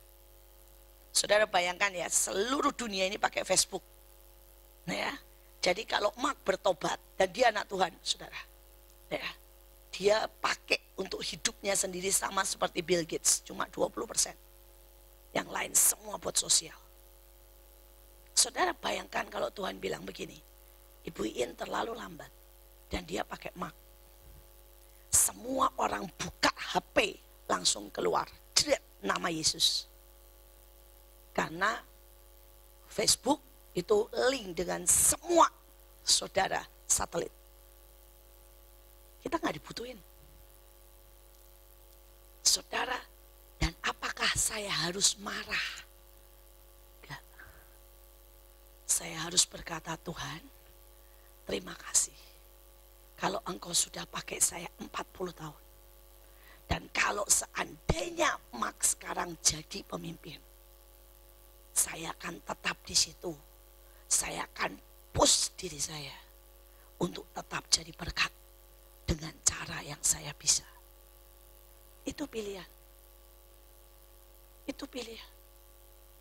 Saudara bayangkan ya, seluruh dunia ini pakai Facebook. Nah ya, jadi kalau Mark bertobat dan dia anak Tuhan, saudara, ya, dia pakai untuk hidupnya sendiri sama seperti Bill Gates, cuma 20%. Yang lain semua buat sosial. Saudara bayangkan kalau Tuhan bilang begini, Ibu Iin terlalu lambat dan dia pakai Mark. Semua orang buka HP langsung keluar, nama Yesus. Karena Facebook itu link dengan semua saudara satelit. Kita nggak dibutuhin. Saudara, dan apakah saya harus marah? Enggak. Saya harus berkata, Tuhan, terima kasih. Kalau engkau sudah pakai saya 40 tahun. Dan kalau seandainya Max sekarang jadi pemimpin, saya akan tetap di situ. Saya akan push diri saya untuk tetap jadi berkat dengan cara yang saya bisa. Itu pilihan. Itu pilihan.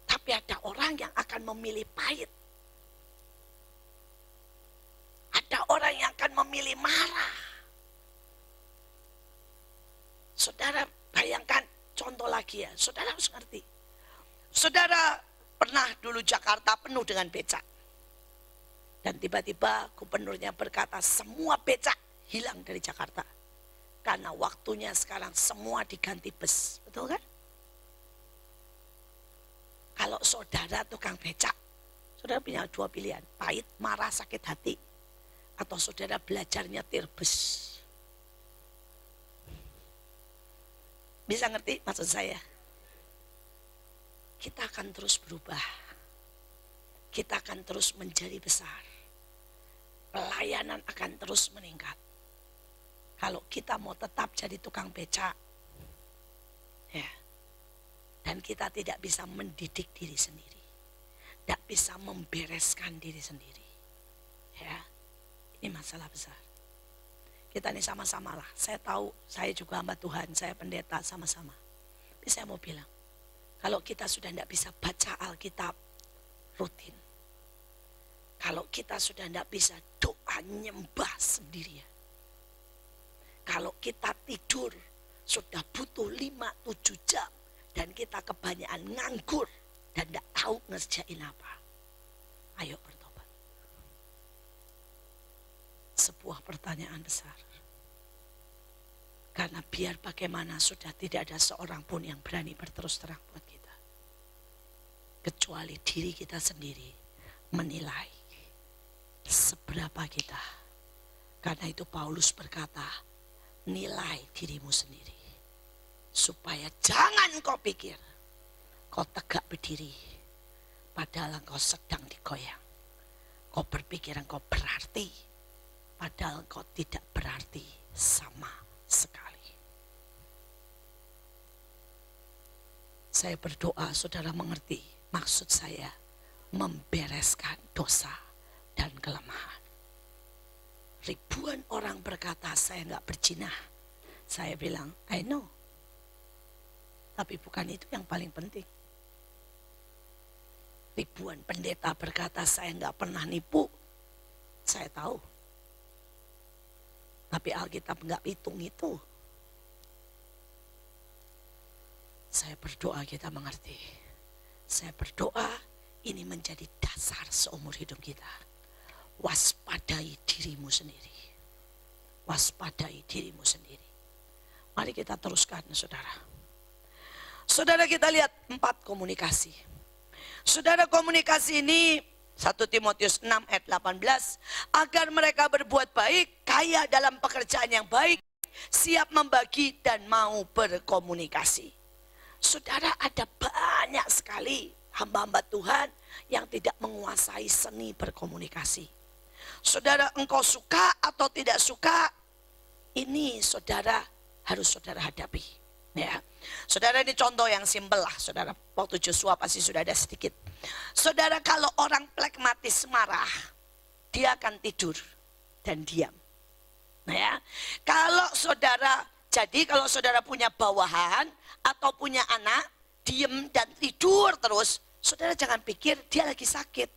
Tapi ada orang yang akan memilih pahit. Ada orang yang akan memilih marah. Saudara bayangkan contoh lagi ya. Saudara harus ngerti. Saudara pernah dulu Jakarta penuh dengan becak. Dan tiba-tiba gubernurnya berkata semua becak hilang dari Jakarta. Karena waktunya sekarang semua diganti bus. Betul kan? Kalau saudara tukang becak, saudara punya dua pilihan. Pahit, marah, sakit hati. Atau saudara belajar nyetir bus. Bisa ngerti maksud saya? Kita akan terus berubah. Kita akan terus menjadi besar. Pelayanan akan terus meningkat. Kalau kita mau tetap jadi tukang becak, ya, dan kita tidak bisa mendidik diri sendiri, tidak bisa membereskan diri sendiri, ya, ini masalah besar. Kita ini sama-sama lah. Saya tahu, saya juga hamba Tuhan, saya pendeta sama-sama. Tapi saya mau bilang, kalau kita sudah tidak bisa baca Alkitab rutin, kalau kita sudah tidak bisa doa nyembah sendirian, kalau kita tidur sudah butuh 5-7 jam dan kita kebanyakan nganggur dan tidak tahu ngerjain apa, ayo bertobat. Sebuah pertanyaan besar. Karena biar bagaimana sudah tidak ada seorang pun yang berani berterus terang buat kita. Kecuali diri kita sendiri menilai seberapa kita. Karena itu Paulus berkata, nilai dirimu sendiri. Supaya jangan kau pikir kau tegak berdiri padahal kau sedang digoyang. Kau berpikir kau berarti padahal kau tidak berarti sama sekali. Saya berdoa saudara mengerti maksud saya membereskan dosa dan kelemahan. Ribuan orang berkata saya enggak berzina. Saya bilang I know. Tapi bukan itu yang paling penting. Ribuan pendeta berkata saya enggak pernah nipu. Saya tahu. Tapi Alkitab enggak hitung itu. Saya berdoa kita mengerti. Saya berdoa ini menjadi dasar seumur hidup kita. Waspadai dirimu sendiri. Waspadai dirimu sendiri. Mari kita teruskan saudara. Saudara kita lihat 4 komunikasi. Saudara komunikasi ini 1 Timotius 6 ayat 18. Agar mereka berbuat baik, kaya dalam pekerjaan yang baik, siap membagi dan mau berkomunikasi. Saudara ada banyak sekali hamba-hamba Tuhan yang tidak menguasai seni berkomunikasi. Saudara engkau suka atau tidak suka, ini saudara harus saudara hadapi. Ya. Saudara ini contoh yang simpel lah saudara. Waktu Joshua pasti sudah ada sedikit. Saudara kalau orang plekmatis marah, dia akan tidur dan diam. Nah ya, kalau saudara punya bawahan atau punya anak, diem dan tidur terus, saudara jangan pikir dia lagi sakit.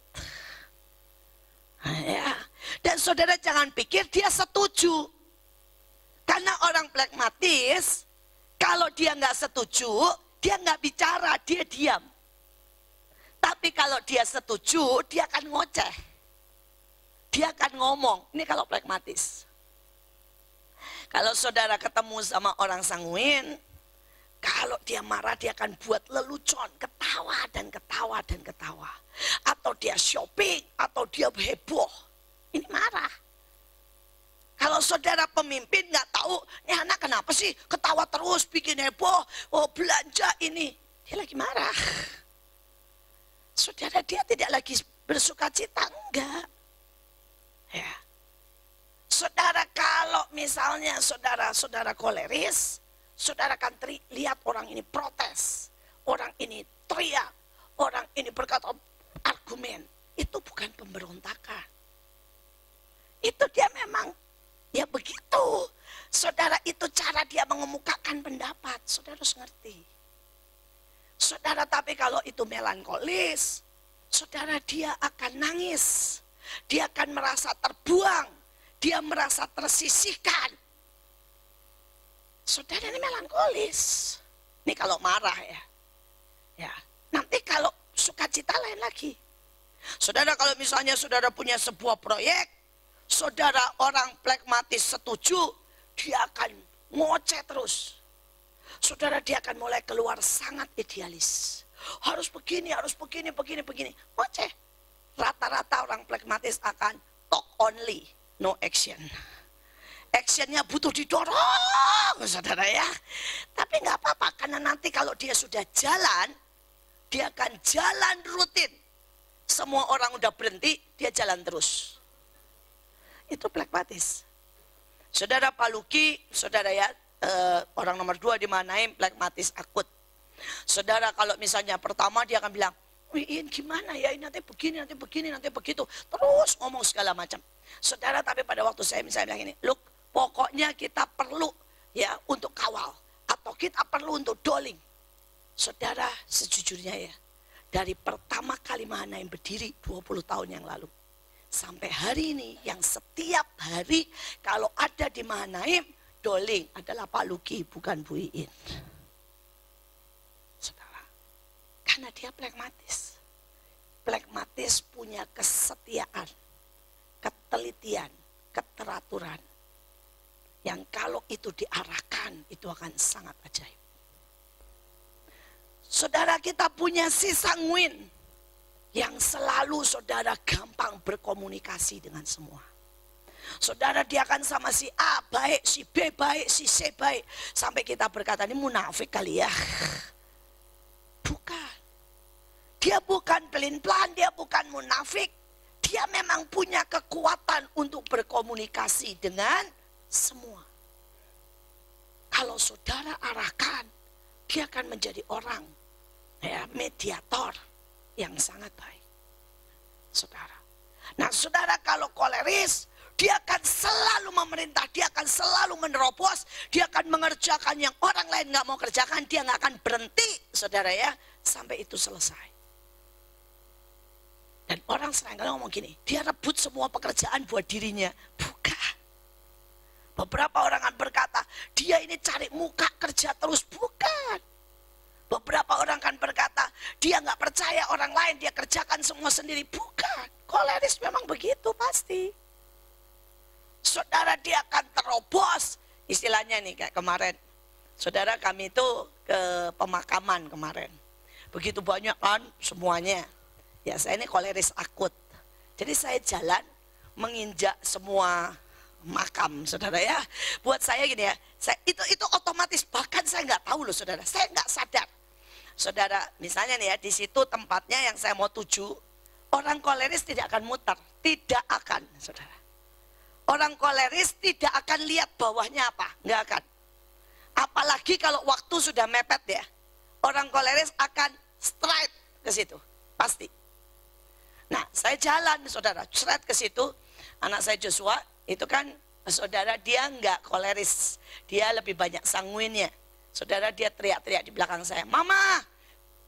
Nah, ya. Dan saudara jangan pikir dia setuju. Karena orang plekmatis, kalau dia nggak setuju, dia nggak bicara, dia diam. Tapi kalau dia setuju, dia akan ngoceh. Dia akan ngomong, ini kalau pragmatis. Kalau saudara ketemu sama orang sanguin, Kalau dia marah, dia akan buat lelucon, ketawa dan ketawa dan ketawa. Atau dia shopping, atau dia heboh. Ini marah. Kalau saudara pemimpin nggak tahu, ini anak kenapa sih ketawa terus, bikin heboh, oh belanja ini. Dia lagi marah. Saudara, dia tidak lagi bersuka cita, enggak. Ya. Saudara, kalau misalnya saudara koleris, saudara akan lihat orang ini protes, orang ini teriak, orang ini berkata argumen. Itu bukan pemberontakan. Itu dia memang, ya begitu. Saudara, itu cara dia mengemukakan pendapat. Saudara harus ngerti. Saudara, tapi kalau itu melankolis, saudara, dia akan nangis. Dia akan merasa terbuang. Dia merasa tersisihkan. Saudara, ini melankolis. Ini kalau marah ya. Ya. Nanti kalau sukacita lain lagi. Saudara, kalau misalnya saudara punya sebuah proyek, saudara orang plekmatis setuju, dia akan ngoceh terus. Saudara, dia akan mulai keluar sangat idealis. Harus begini, begini. Ngoceh. Rata-rata orang plekmatis akan talk only, no action. Actionnya butuh didorong, saudara ya. Tapi nggak apa-apa, karena nanti kalau dia sudah jalan, dia akan jalan rutin. Semua orang udah berhenti, dia jalan terus. Itu plekmatis. Saudara Paluki, saudara ya, orang nomor 2 di Manaim, plekmatis akut. Saudara, kalau misalnya pertama dia akan bilang, wih gimana ya, ini nanti begini, nanti begitu. Terus ngomong segala macam. Saudara, tapi pada waktu saya misalnya bilang ini, look, pokoknya kita perlu ya untuk kawal. Atau kita perlu untuk doling. Saudara, sejujurnya ya, dari pertama kali Mahanaim berdiri 20 tahun yang lalu. Sampai hari ini, yang setiap hari kalau ada di Mahanaim, doling adalah Pak Luki, bukan Bu Iin. Saudara, karena dia plekmatis. Plekmatis punya kesetiaan, ketelitian, keteraturan. Yang kalau itu diarahkan, itu akan sangat ajaib. Saudara, kita punya si sanguin yang selalu saudara gampang berkomunikasi dengan semua. Saudara, dia akan sama si A baik, si B baik, si C baik. Sampai kita berkata, ini munafik kali ya. Bukan. Dia bukan pelin-pelan, dia bukan munafik. Dia memang punya kekuatan untuk berkomunikasi dengan semua. Kalau saudara arahkan, dia akan menjadi orang ya, mediator yang sangat baik. Saudara. Nah, saudara, kalau koleris, dia akan selalu memerintah, dia akan selalu menerobos, dia akan mengerjakan yang orang lain nggak mau kerjakan, dia nggak akan berhenti, saudara ya, sampai itu selesai. Dan orang seringkali ngomong gini, dia rebut semua pekerjaan buat dirinya. Bukan. Beberapa orang akan berkata, dia ini cari muka kerja terus. Bukan. Beberapa orang akan berkata, dia nggak percaya orang lain, dia kerjakan semua sendiri. Bukan. Koleris memang begitu pasti. Saudara, dia akan terobos. Istilahnya nih kayak kemarin. Saudara, kami itu ke pemakaman kemarin. Begitu banyak kan semuanya. Ya, saya ini koleris akut. Jadi saya jalan menginjak semua makam, saudara ya. Buat saya gini ya, itu otomatis, bahkan saya nggak tahu loh saudara, saya nggak sadar. Saudara, misalnya nih ya, di situ tempatnya yang saya mau tuju, orang koleris tidak akan muter, tidak akan, saudara. Orang koleris tidak akan lihat bawahnya apa, nggak akan. Apalagi kalau waktu sudah mepet ya, orang koleris akan straight ke situ, pasti. Nah, saya jalan, saudara, straight ke situ. Anak saya Joshua, itu kan, saudara, dia nggak koleris. Dia lebih banyak sanguinnya. Saudara, dia teriak-teriak di belakang saya. Mama,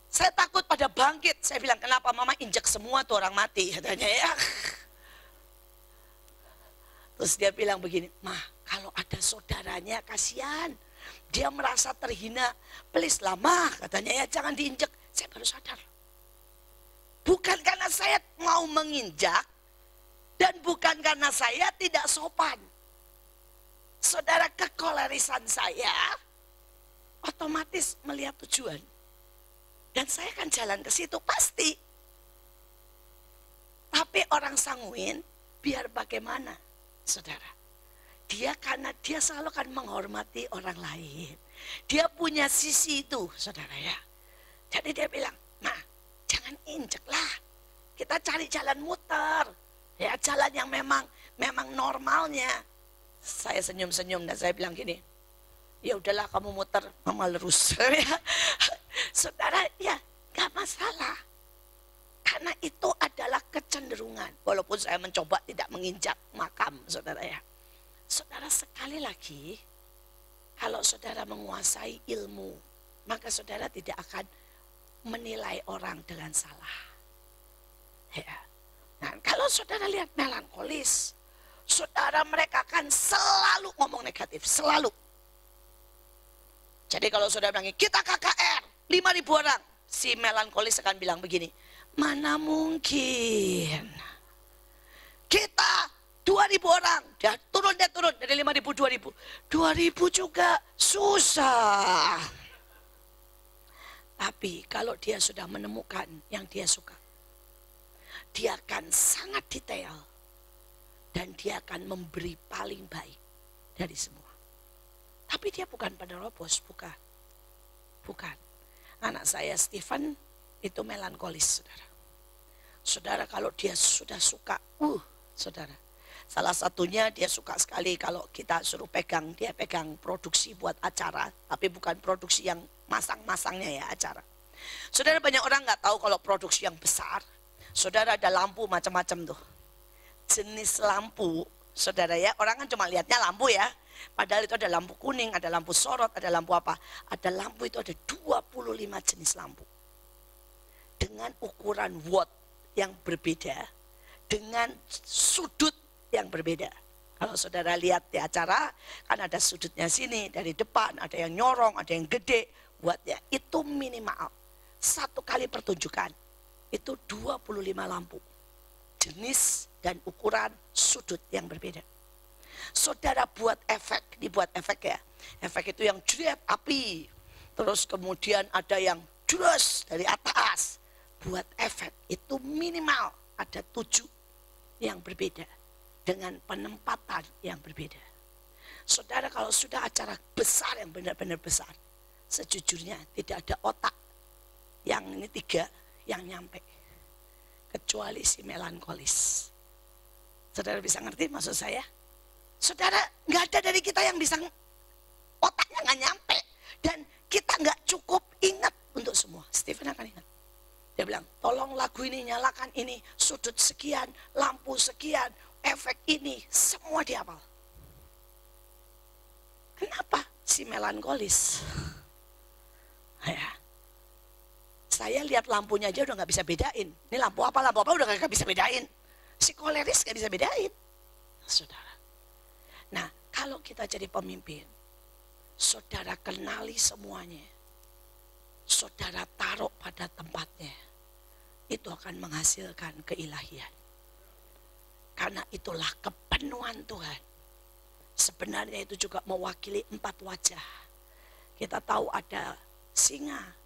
saya takut pada bangkit. Saya bilang, kenapa? Mama injek semua tuh orang mati, katanya ya. Terus dia bilang begini, Mah, kalau ada saudaranya, kasihan. Dia merasa terhina. Please lah, Mah, katanya ya, jangan diinjek. Saya baru sadar. Bukan karena saya mau menginjak, dan bukan karena saya tidak sopan. Saudara, kekolerisan saya otomatis melihat tujuan. Dan saya akan jalan ke situ pasti. Tapi orang sanguin biar bagaimana, saudara? Dia karena dia selalu akan menghormati orang lain. Dia punya sisi itu, saudara ya. Jadi dia bilang, nah jangan injek lah. Kita cari jalan muter. Ya jalan yang memang normalnya. Saya senyum-senyum dan saya bilang gini, ya udahlah kamu muter, mama lurus. Saudara ya gak masalah. Karena itu adalah kecenderungan. Walaupun saya mencoba tidak menginjak makam, saudara ya. Saudara sekali lagi, kalau saudara menguasai ilmu, maka saudara tidak akan menilai orang dengan salah. Ya. Nah, kalau saudara lihat melankolis, saudara mereka akan selalu ngomong negatif, selalu. Jadi kalau saudara bilang, kita KKR, 5.000 orang. Si melankolis akan bilang begini, mana mungkin. Kita 2.000 orang, dia turun dari 5.000, 2.000. 2.000 juga susah. Tapi kalau dia sudah menemukan yang dia suka, dia akan sangat detail. Dan dia akan memberi paling baik dari semua. Tapi dia bukan penerobos, bukan. Bukan. Anak saya Stephen itu melankolis, saudara. Saudara kalau dia sudah suka, saudara. Salah satunya dia suka sekali kalau kita suruh pegang, dia pegang produksi buat acara. Tapi bukan produksi yang masang-masangnya ya acara. Saudara banyak orang gak tahu kalau produksi yang besar. Saudara ada lampu macam-macam tuh. Jenis lampu, saudara ya, orang kan cuma lihatnya lampu ya. Padahal itu ada lampu kuning, ada lampu sorot, ada lampu apa. Ada lampu itu ada 25 jenis lampu. Dengan ukuran watt yang berbeda. Dengan sudut yang berbeda. Kalau saudara lihat di acara, kan ada sudutnya sini, dari depan, ada yang nyorong, ada yang gede. Wattnya itu minimal. Satu kali pertunjukan. Itu 25 lampu. Jenis dan ukuran sudut yang berbeda. Saudara buat efek, dibuat efek ya. Efek itu yang jerat api. Terus kemudian ada yang jelas dari atas. Buat efek itu minimal ada 7 yang berbeda. Dengan penempatan yang berbeda. Saudara kalau sudah acara besar yang benar-benar besar. Sejujurnya tidak ada otak. Yang ini 3 yang nyampe. Kecuali si melankolis. Saudara bisa ngerti maksud saya? Saudara nggak ada dari kita yang bisa, otaknya nggak nyampe. Dan kita nggak cukup ingat untuk semua. Stephen akan ingat. Dia bilang, tolong lagu ini, nyalakan ini, sudut sekian, lampu sekian, efek ini, semua dihafal. Kenapa si melankolis? Ya. Saya lihat lampunya aja udah gak bisa bedain. Ini lampu apa udah gak bisa bedain. Si koleris gak bisa bedain. Saudara. Nah kalau kita jadi pemimpin, saudara kenali semuanya. Saudara taruh pada tempatnya. Itu akan menghasilkan keilahian. Karena itulah kepenuhan Tuhan. Sebenarnya itu juga mewakili 4 wajah. Kita tahu ada singa.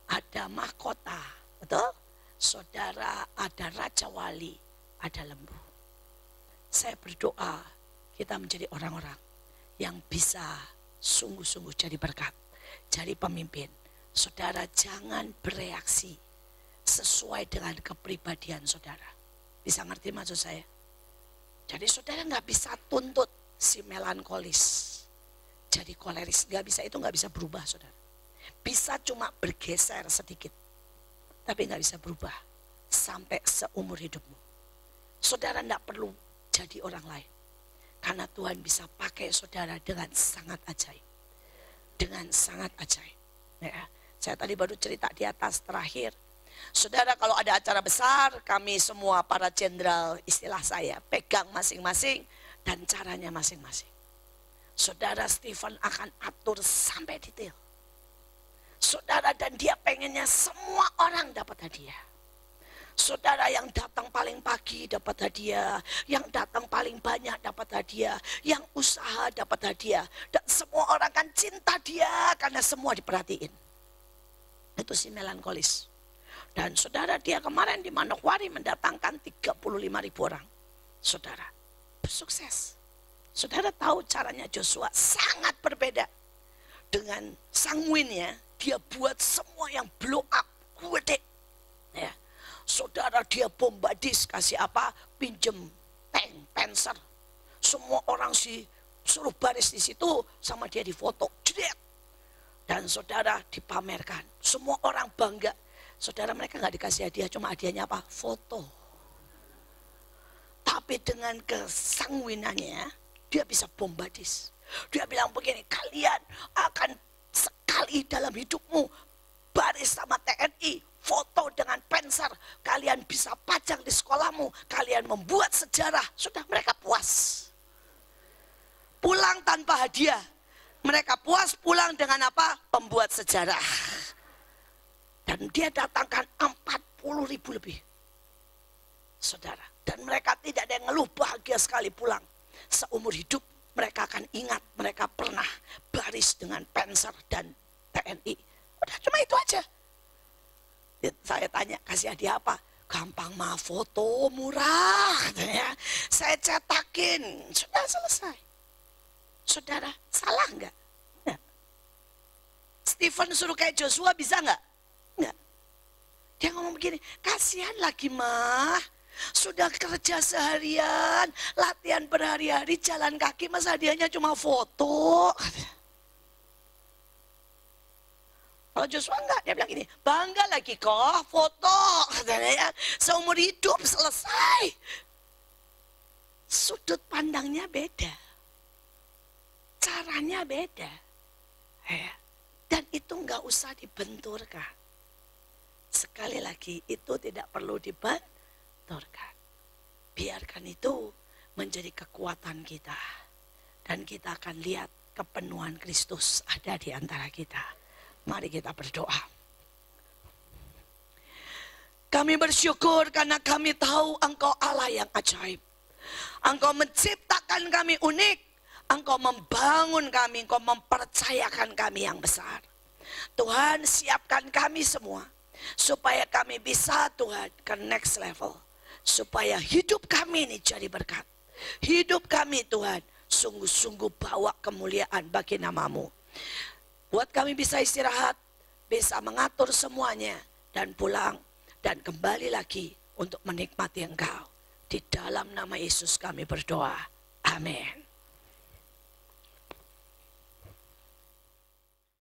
Ada mahkota, betul? Saudara ada raja wali, ada lembu. Saya berdoa kita menjadi orang-orang yang bisa sungguh-sungguh jadi berkat, jadi pemimpin. Saudara jangan bereaksi sesuai dengan kepribadian saudara. Bisa ngerti maksud saya? Jadi saudara nggak bisa tuntut si melankolis jadi koleris, nggak bisa, itu nggak bisa berubah saudara. Bisa cuma bergeser sedikit. Tapi gak bisa berubah. Sampai seumur hidupmu. Saudara gak perlu jadi orang lain. Karena Tuhan bisa pakai saudara dengan sangat ajaib. Dengan sangat ajaib. Ya, saya tadi baru cerita di atas terakhir. Saudara kalau ada acara besar, kami semua para jenderal istilah saya. Pegang masing-masing dan caranya masing-masing. Saudara Stephen akan atur sampai detail. Saudara dan dia pengennya semua orang dapat hadiah. Saudara yang datang paling paling pagi dapat hadiah, yang datang paling banyak dapat hadiah, yang usaha dapat hadiah. Dan semua orang kan cinta dia karena semua diperhatiin. Itu si melankolis. Dan saudara, dia kemarin di Manokwari mendatangkan 35.000 orang. Saudara, sukses. Saudara tahu caranya Joshua sangat berbeda. Dengan sanguinnya, dia buat semua yang blow up, gede. Ya. Saudara, dia bombardis, kasih apa? Pinjem tank, Panzer. Semua orang suruh baris di situ, sama dia difoto. Jedit. Dan saudara, dipamerkan. Semua orang bangga. Saudara, mereka nggak dikasih hadiah, cuma hadiahnya apa? Foto. Tapi dengan kesanguinannya, dia bisa bombardis. Dia bilang begini, kalian akan sekali dalam hidupmu baris sama TNI, foto dengan Panzer, kalian bisa pajang di sekolahmu, kalian membuat sejarah. Sudah, mereka puas. Pulang tanpa hadiah. Mereka puas pulang dengan apa? Pembuat sejarah. Dan dia datangkan 40.000 lebih. Saudara. Dan mereka tidak ada yang ngeluh, bahagia sekali pulang. Seumur hidup mereka akan ingat mereka pernah baris dengan Panzer dan TNI. Udah, cuma itu aja. Saya tanya, kasih hadiah apa? Gampang mah, foto murah. Ya. Saya cetakin, sudah selesai. Saudara, salah enggak? Enggak. Stephen suruh kayak Joshua bisa enggak? Enggak. Dia ngomong begini, kasihan lagi mah. Sudah kerja seharian, latihan berhari-hari, jalan kaki, masa hadiahnya cuma foto. Kalau Joshua enggak, dia bilang gini, bangga lagi kok, foto. Katanya, seumur hidup selesai. Sudut pandangnya beda. Caranya beda. Dan itu enggak usah dibenturkan. Sekali lagi, itu tidak perlu dibenturkan. Biarkan itu menjadi kekuatan kita. Dan kita akan lihat kepenuhan Kristus ada di antara kita. Mari kita berdoa. Kami bersyukur karena kami tahu Engkau Allah yang ajaib. Engkau menciptakan kami unik. Engkau membangun kami, Engkau mempercayakan kami yang besar. Tuhan, siapkan kami semua. Supaya kami bisa, Tuhan, ke next level. Supaya hidup kami ini jadi berkat. Hidup kami, Tuhan, sungguh-sungguh bawa kemuliaan bagi nama-Mu. Buat kami bisa istirahat, bisa mengatur semuanya, dan pulang, dan kembali lagi untuk menikmati Engkau. Di dalam nama Yesus kami berdoa. Amin.